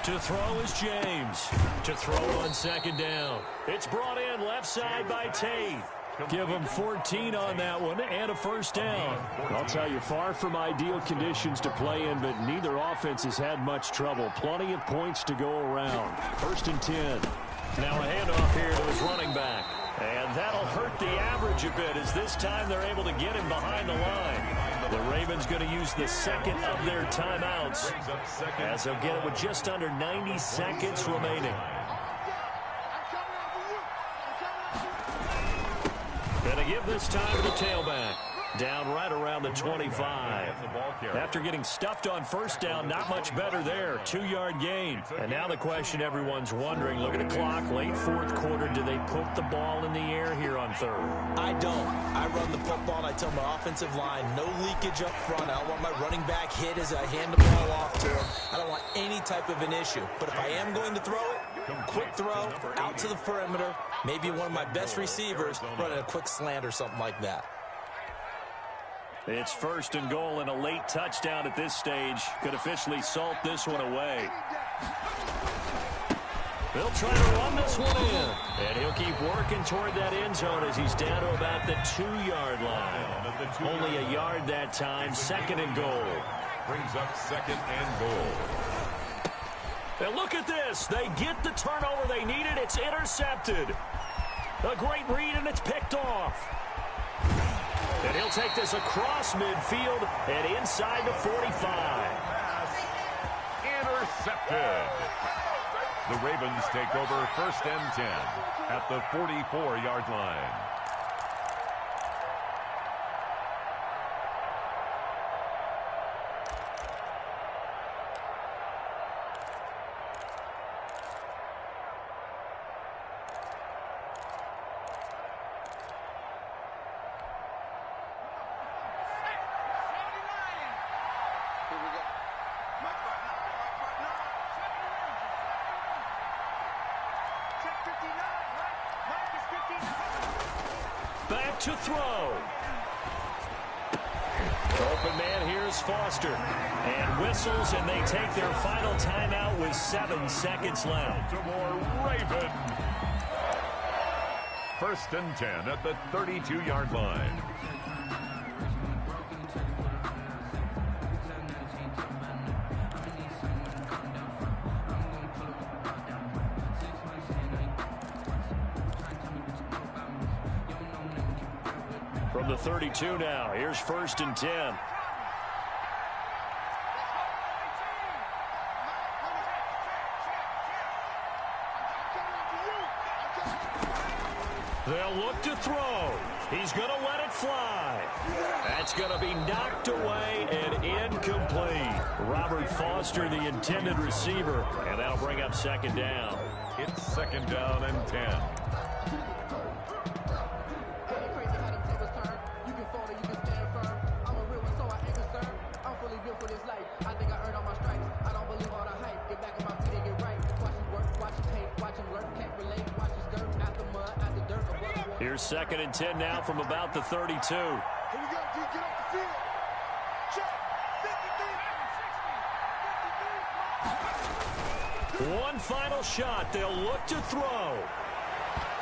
To throw is James. To throw on 2nd down. It's brought in left side by Tate. Give him 14 on that one and a first down. I'll tell you, far from ideal conditions to play in, but neither offense has had much trouble. Plenty of points to go around. 1st and 10. Now a handoff here to his running back. And that'll hurt the average a bit as this time they're able to get him behind the line. The Ravens going to use the 2nd of their timeouts as they'll get it with just under 90 seconds remaining. And to give this time to the tailback. Down right around the 25. After getting stuffed on first down, not much better there. 2-yard gain. And now the question everyone's wondering, look at the clock, late fourth quarter, do they put the ball in the air here on third? I don't. I run the football and I tell my offensive line, no leakage up front. I don't want my running back hit as I hand the ball off to him. I don't want any type of an issue. But if I am going to throw it, quick throw, out to the perimeter, maybe one of my best receivers running a quick slant or something like that. It's first and goal and a late touchdown at this stage. Could officially salt this one away. They'll try to run this one in. And he'll keep working toward that end zone as he's down to about the 2-yard line. Only a yard that time. Second and goal. Brings up second and goal. And look at this. They get the turnover they needed. It's intercepted. A great read, and it's picked off. And he'll take this across midfield and inside the 45. Intercepted. The Ravens take over first and 10 at the 44-yard line. Back to throw. Open man, here's Foster. And whistles, and they take their final timeout with 7 seconds left. Baltimore Raven. First and 10 at the 32-yard line. From the 32 now, here's first and 10. They'll look to throw. He's going to let it fly. That's going to be knocked away and incomplete. Robert Foster, the intended receiver, and that'll bring up second down. It's second down and 10. Here's second and 10 now from about the 32. Here we go, D. Get off the field. Check. 53. One final shot. They'll look to throw.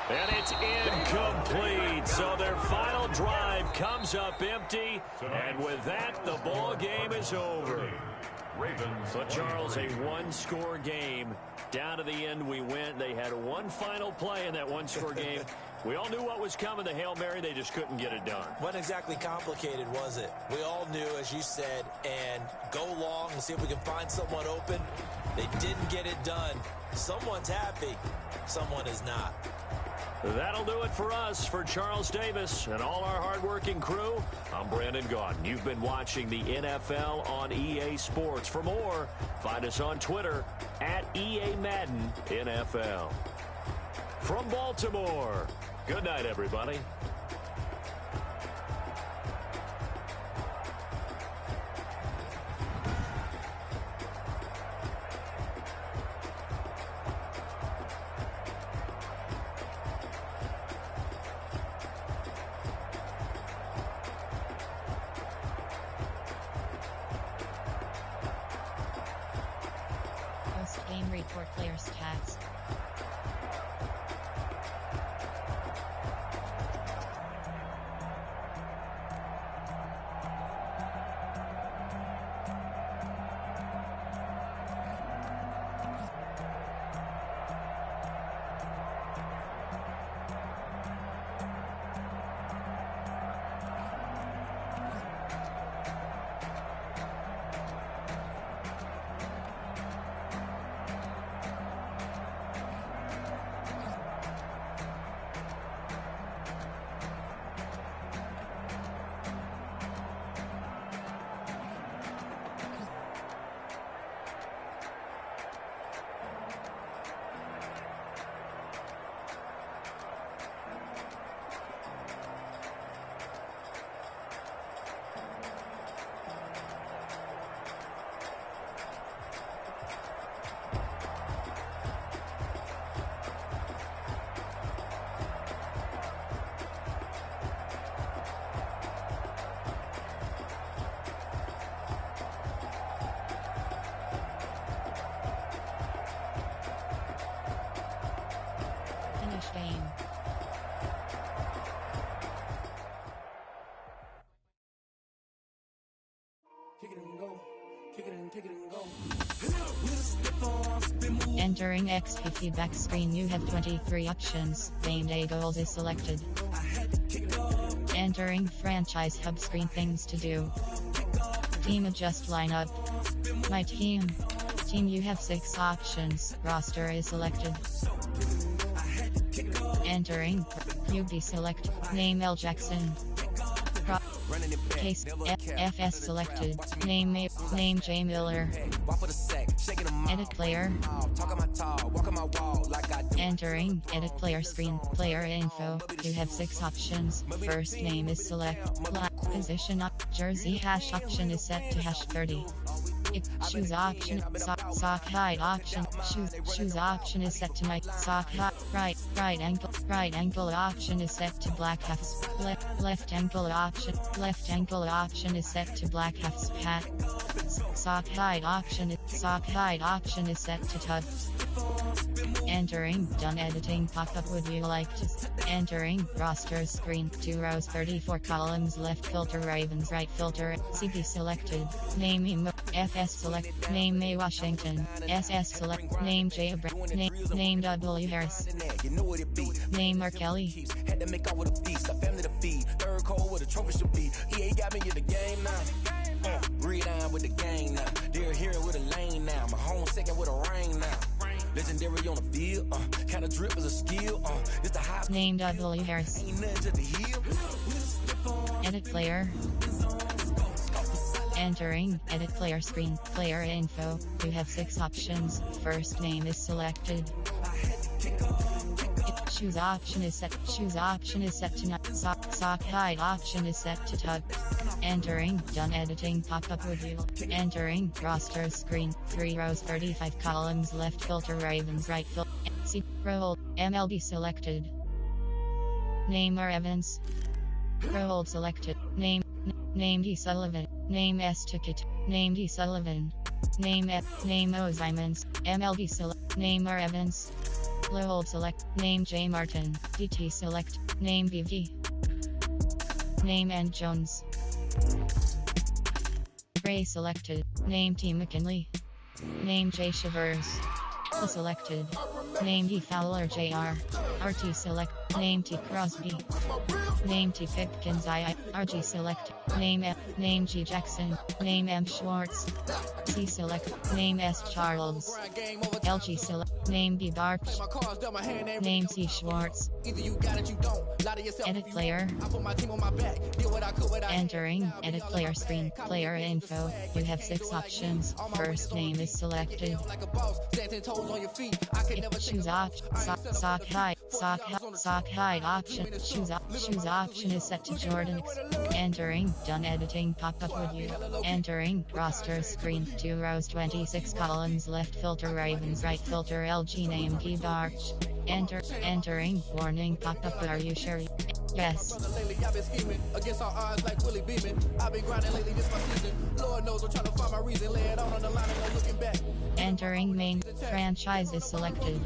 And it's incomplete. So their final drive comes up empty. And with that, the ball game is over. But, Charles, a one-score game. Down to the end we went. They had one final play in that one-score game. We all knew what was coming, the Hail Mary. They just couldn't get it done. Wasn't exactly complicated, was it? We all knew, as you said, and go long and see if we can find someone open. They didn't get it done. Someone's happy. Someone is not. That'll do it for us. For Charles Davis and all our hardworking crew, I'm Brandon Gaudin. You've been watching the NFL on EA Sports. For more, find us on Twitter at EA Madden NFL. From Baltimore, good night, everybody. Post-game report, player stats. Entering XP feedback screen, you have 23 options. Game day goals is selected. Entering franchise hub screen, things to do. Team adjust lineup. My team. Team, you have 6 options. Roster is selected. Entering QB select. Name L Jackson. Case FS selected. Name J Miller. Edit player. Entering edit player screen. Player info. You have 6 options. First name is select. Position up. Jersey hash option is set to hash 30. Shoes option, sock height option, shoes option is set to night, sock height, right ankle option is set to black halves, left ankle option is set to black halves hat, sock height option is set to tub. Entering, done editing pop-up, would you like to entering roster screen, 2 rows 34 columns, left filter Ravens, right filter CP selected, name emo FS select, name May Washington, SS select, name J name W Harris, name R Kelly. Had to make out with a feast, a family to feed, third cold with a trophy should be. EA got me in the game now. Read on with the game now. They're here with a lane now. My home second with a rain now. Legendary on the field, kind of drip is a skill, it's the high. Name W Harris. Edit player. Entering edit player screen, player info. You have 6 options. First name is selected. Shoes option is set to not. Sock height option is set to tug. Entering done editing pop-up review. Entering roster screen, 3 rows 35 columns, left filter Ravens, right filter C role MLB selected. Name R Evans. Role selected. Name D Sullivan. Name S Ticket. Name D Sullivan. Name O Simons. MLB select. Name R Evans. Hold select. Name J Martin. DT select. Name BV. Name N Jones. Ray selected. Name T McKinley. Name J Shivers. Selected. Name D Fowler JR. RT select. Name T Crosby. Name T Pipkins RG select. Name G Jackson. Name M Schwartz. C select. Name S Charles. LG select. Name B Barch. Name C Schwartz. Edit player. Entering edit player screen. Player info. You have 6 options. First name is selected. Shoes option. Sock height option. Shoes option is set to Jordan. Entering done editing pop-up with you. Entering roster screen, 2 rows 26 columns, left filter Ravens, right filter LG, name G Barch. Entering warning pop-up. Are you sure? Yes. I've been scheming against our odds like Willie Beeman. I've been grinding lately, this my season. Lord knows I'm trying to find my reason. Lay it on the line and no looking back. Entering main franchise is selected.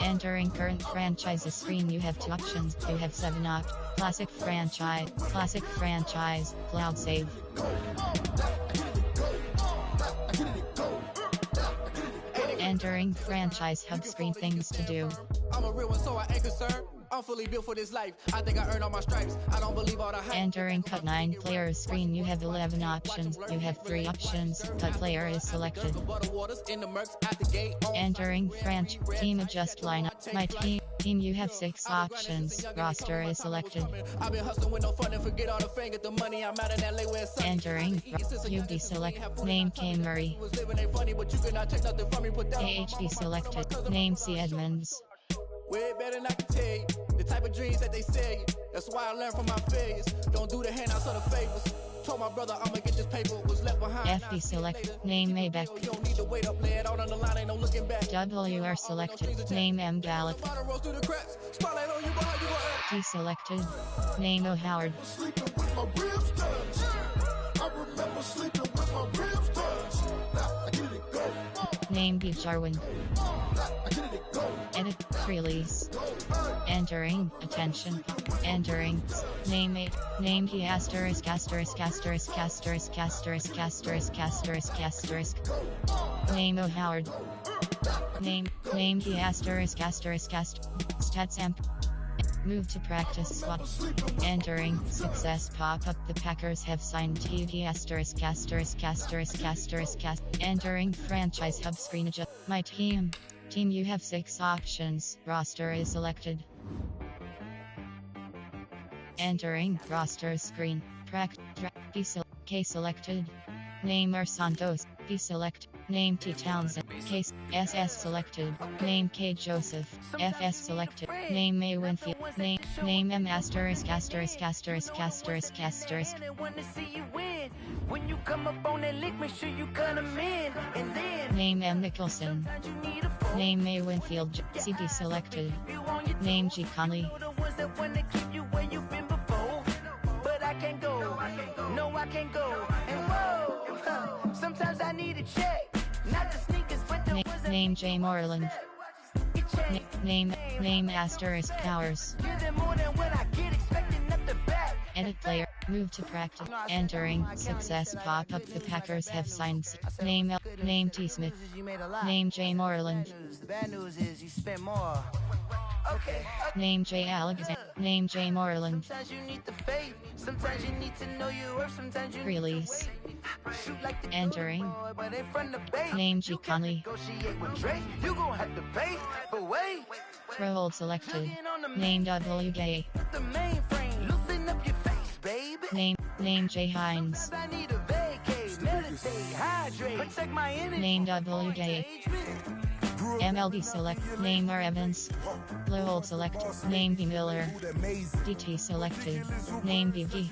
Entering current franchises screen, you have 2 options. You have 7 up. Classic franchise, cloud save. Entering franchise hub screen, things to do. I'm a real one, so I ain't concerned. I'm fully built for this life. I think I earned all my stripes. I don't believe all the hype. Entering cut 9 players screen, you have 11 options. You have 3 options. Cut player is selected. Entering French team adjust lineup. My team, you have 6 options. Roster is selected. Entering QB select. Name K Murray. AHD selected. Name C Edmonds. Way better than I can tell you. The type of dreams that they sell you. That's why I learned from my failures. Don't do the handouts or the favors. Told my brother I'ma get this paper. Was left behind. FD select. Name Maybeck. You don't need to wait up, lay it out on the line, ain't no looking back. WR selected. Name M Gallup. T selected. Name O Howard. Name B. Jarwin. Edit. Release. Entering. Attention. Entering. Name A. Name he asterisk asterisk asterisk asterisk asterisk asterisk asterisk asterisk. Name O. Howard. Name he asterisk asterisk asterisk. Stats amp. Move to practice swap. Entering. Success pop up. The Packers have signed TV asterisk asterisk asterisk asterisk. Entering franchise hub screen adjust. My team. Team, you have 6 options. Roster is selected. Entering roster screen. K selected. Name R. Santos. B select. Name T. Townsend. K. SS selected. Name K. Joseph. FS selected. Name May Winfield. Name M. Asterisk asterisk asterisk asterisk asterisk. When you come up on that lick, make sure you cut 'em in. And then Name M. Nicholson. Name May Winfield. CD selected. Name G. Conley. But I can't go. No, I can't go. And whoa, sometimes I need a check. Not the sneakers, but the ones that Name J. Moreland. Name asterisk Powers. Edit player. Move to practice. Entering. Success pop up. The Packers have signed. Name T. Smith. Name J. Moreland. The bad news is you spent more. Okay. Name J. Alexander. Name J. Moreland. Sometimes you need the faith. Sometimes you need to know your worth. Sometimes you Release. shoot like the Entering. but in front of bait. Name G. Conley. Negotiate with Drake. You gon' have to pay. But wait. Role selected. Name W. Gay. The mainframe. Loosen up your face, baby. Name J. Hines. I need a vacate. Meditate. Hydrate. Protect my energy. Name W. Gay. MLB select. Name R. Evans. Lowell select. Name B. Miller. DT selected. Name BV.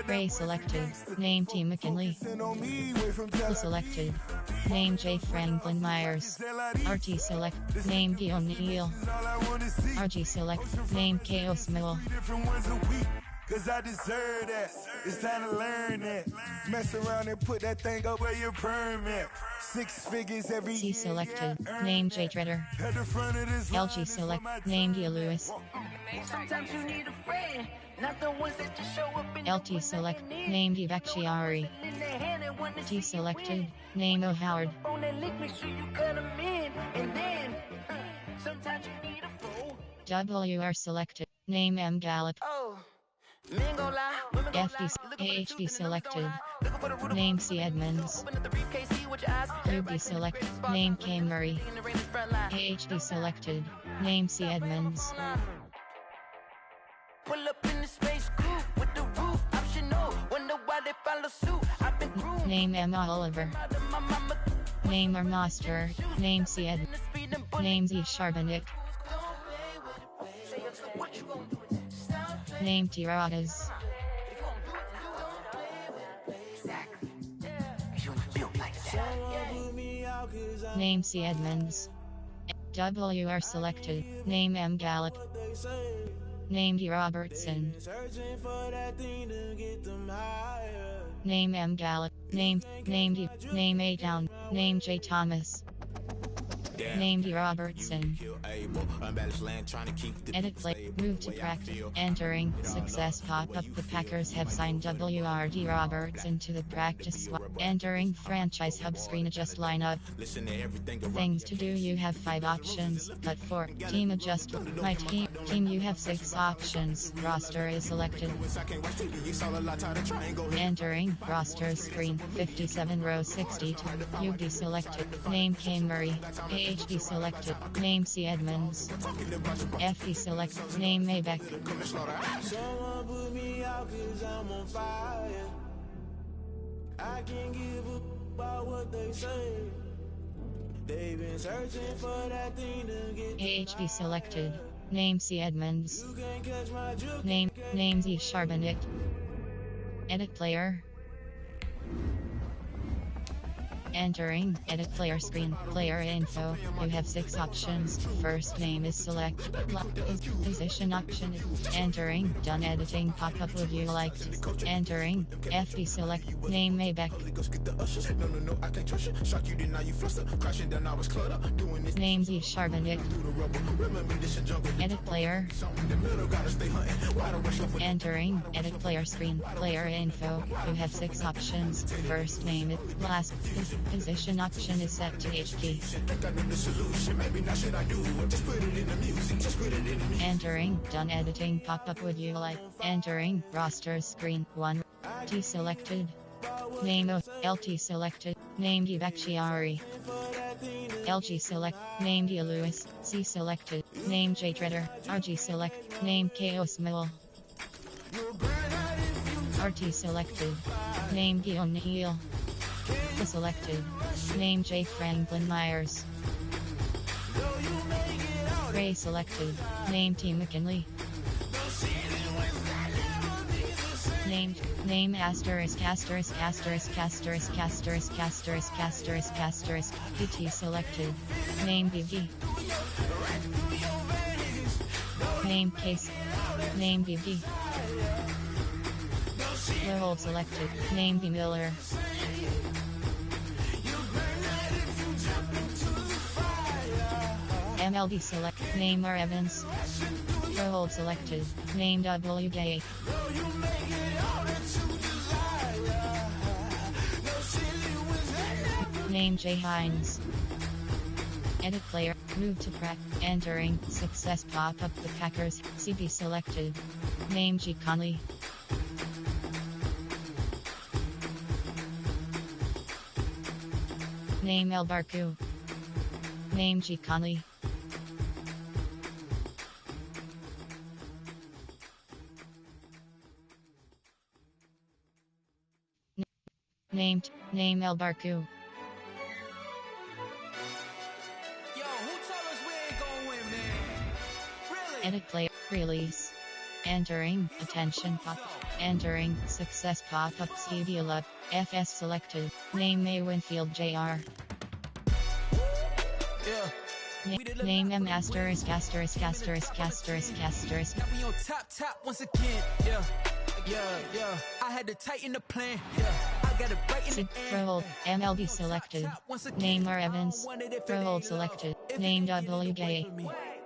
Ray selected. Name T. McKinley. Selected. Name J. Franklin Myers. RT select. Name D. O'Neill. RG select. Name K. Osmill. Cause I deserve that. It's time to learn that. Mess around and put that thing up where your permit. 6 figures every C year. selected. Name J. Treader. At the front of this LG select. Name D. Lewis. Sometimes you need a friend. Not the ones that just show up in LT select. Name D. Vecchiari. T selected. Name O. Howard. on that lick, make sure you cut 'em in. And then sometimes you need a fool. WR selected. Name M. Gallup. Oh. Men gon' lie, women gon' FD lie. Looking for the AHD truth, and the selected. lie. Looking for the root of Name all C. the Edmonds. Open up the briefcase, see what your eyes. UB select. Name K. Murray. In the rain is front line. AHD selected. Name C. Edmonds. Pull up in the space coupe with the roof optional. Wonder why they follow suit. I've been groomed. Name M. Oliver. My mama Name R. Noster. Name C. Ed. the speed and bullet. Name Z. Charbonnet. What you gon' do with that? Name T. Radas. Exactly. You built like that. Name C. Edmonds. WR selected. Name M. Gallup. Name D. Robertson. Name M. Gallup. Name D. Name A. Down. Name J. Thomas. Name D. Robertson. Edit play. Move to practice. Entering. Success pop up. The Packers have signed WRD Robertson to the practice squad. Entering franchise hub screen adjust lineup. Things to do. You have 5 options. But 4. Team adjust. My team. Team, you have 6 options. Roster is selected. Entering roster screen. 57 row 62. UB selected. Name K. Murray. AHD selected. Name C. Edmonds. FE selected. Name Maybeck. Someone put me out 'cause I'm on fire. I can't give up about what they say. They've been searching for that thing to get AHD selected. Name C. Edmonds. you can't catch my drift. Name Z. Charbonnet. Edit player. Entering, edit player screen, player info. You have 6 options. First name is select. Position option is entering, done editing pop-up would you like to. Entering, FD select, name Maybach. Name D Charbonnet. Edit player. Entering, edit player screen, player info. You have 6 options. First name is last. Position option is set to H key. Entering, done editing pop-up would you like. Entering, roster screen 1. T selected. Name of LT selected. Name D Bakhtiari. LG select. Name D Lewis. C selected. Name J Treader. RG select. Name Chaos Mill. RT selected. Name Guillaume Nihil. Selected. Name J Franklin Myers. Ray selected. Name T McKinley. Name asterisk asterisk asterisk asterisk asterisk asterisk asterisk asterisk PT selected. Name BV. Name case. Name BV. Hold selected. Name B Miller. MLB select. Name R Evans. Hold selected. Name W Gay. Name J Hines. Edit player. Move to track. Entering. Success pop up the Packers. CB selected. Name G Conley. Name El Barku. Name G Conley. Name El Barku. Yo, who told us we ain't gonna win, man? Really? Edit player. Release. Entering. Attention pop. Entering. Success pop up. Stevie Love. FS selected. Name May Winfield Jr. Yeah. Name M asterisk asterisk asterisk asterisk asterisk. Now we on top once again. Yeah. I had to tighten the plan. Yeah. I got it right in the Hold. MLB selected. Name R Evans. Hold selected. Name W Gay.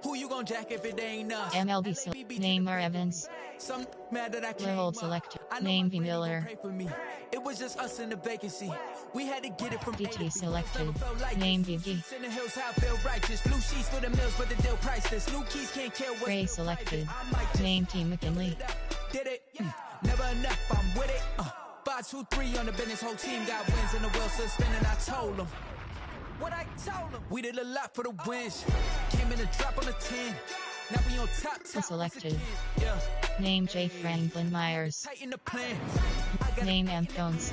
Who you gon' jack if it ain't us? MLB select. Name R Evans. Some mad that I can't. Hold selected. Name V Miller. It was just us in the vacancy. We had to get it from DT selected. Name VG. In the hills, how I feel righteous. Blue sheets for the mills, but the deal priceless. New keys can't kill what's Ray selected. Name T McKinley. Did it? Never enough, I'm with it. 5-2-3 on the business, whole team got wins in the wheel spinning. I told them what I told them. We did a lot for the wins. Came in a drop on the 10. Now we on top. Selected. Yeah. Name J Franklin Myers. Tighten the plan. Name M Cones.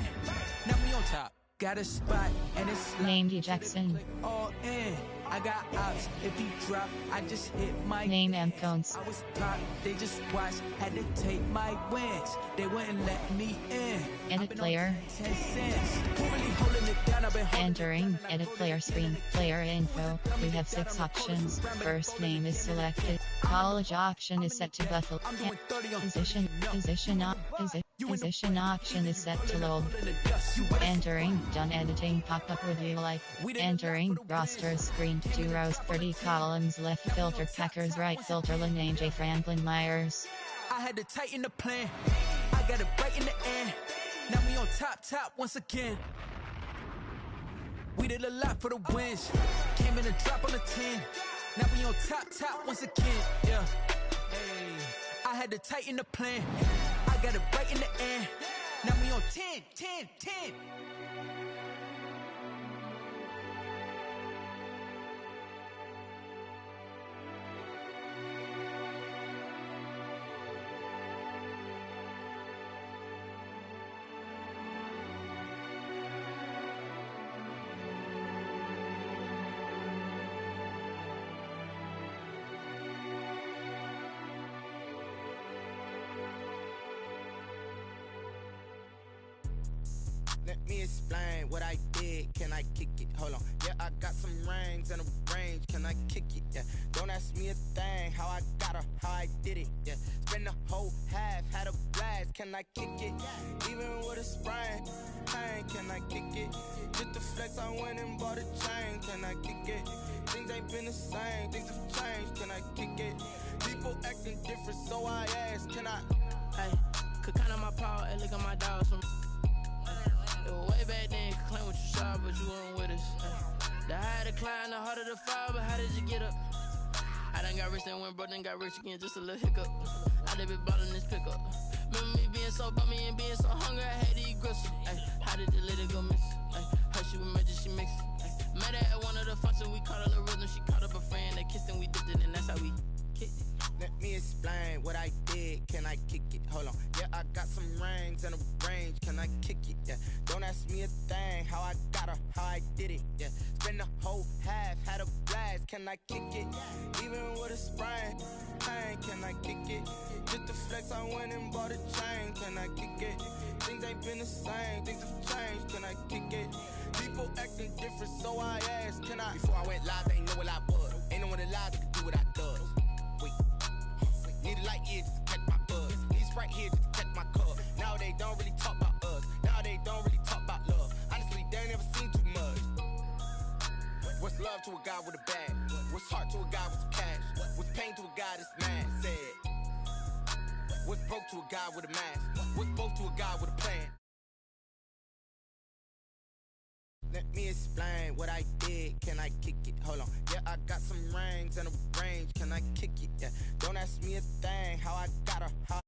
Now we on top. Got a spot and it's Name D Jackson. all in. I got ops. If he drop, I just hit my Name M Cones. I was pop, they just watched, had to take my wins. They wouldn't let me in. Edit player. 10 cents. Who really holding it down? I've been holding Entering. Edit player screen. Player info. You have 6 options. First name is selected. College option is set to Buffalo. Position option is set to low. Entering. Done editing pop-up would you like. Entering. Roster screen. 2 rows 30 columns left filter Packers right filter name J Franklin Myers. I had to tighten the plan. I got it right in the end. Now we on top once again. We did a lot for the wins. Came in a drop on the 10. Now we on top once again. Yeah. Hey. I had to tighten the plan. I got it right in the end. Now we on 10. Let me explain what I did. Can I kick it? Hold on. Yeah, I got some rings and a range. Can I kick it? Yeah. Don't ask me a thing. How I got her, how I did it. Yeah. Spend the whole half, had a blast. Can I kick it? Even with a sprain. Pain, can I kick it? Just the flex, I went and bought a chain. Can I kick it? Things ain't been the same. Things have changed. Can I kick it? People acting different, so I ask. Can I? Hey, could count on my power and look at my dogs from. It was way back then, could claim what you saw, but you weren't with us. The higher the climb, the harder the fall, but how did you get up? I done got rich and went broke, then got rich again, just a little hiccup. I done been ballin' this pickup. Remember me being so bummy and being so hungry, I had to eat gristle. How did the lady go miss? Her she was magic, she mixed. Met her at one of the functions, we caught her the rhythm, she caught up a friend, they kissed and we dipped it, and that's how we kicked it. Let me explain what I did. Can I kick it? Hold on. Yeah, I got some rings and a range. Can I kick it? Yeah. Don't ask me a thing. How I got her, how I did it. Yeah. Spend the whole half, had a blast. Can I kick it? Even with a sprain. Pain, can I kick it? Just the flex, I went and bought a chain. Can I kick it? Things ain't been the same. Things have changed. Can I kick it? People acting different, so I asked. Can I? Before I went live, they ain't know what I was. Ain't no one alive that could do what I does. Wait. Need a light here just to catch my buzz. Need Sprite here just to catch my cup. Now they don't really talk about us. Now they don't really talk about love. Honestly, they ain't never seen too much. What's love to a guy with a bag? What's heart to a guy with some cash? What's pain to a guy that's mad? Said. What's broke to a guy with a mask? What's both to a guy with a plan? Let me explain what I did. Can I kick it? Hold on. Yeah, I got some rings and a range. Can I kick it? Yeah. Don't ask me a thing. How I got her. How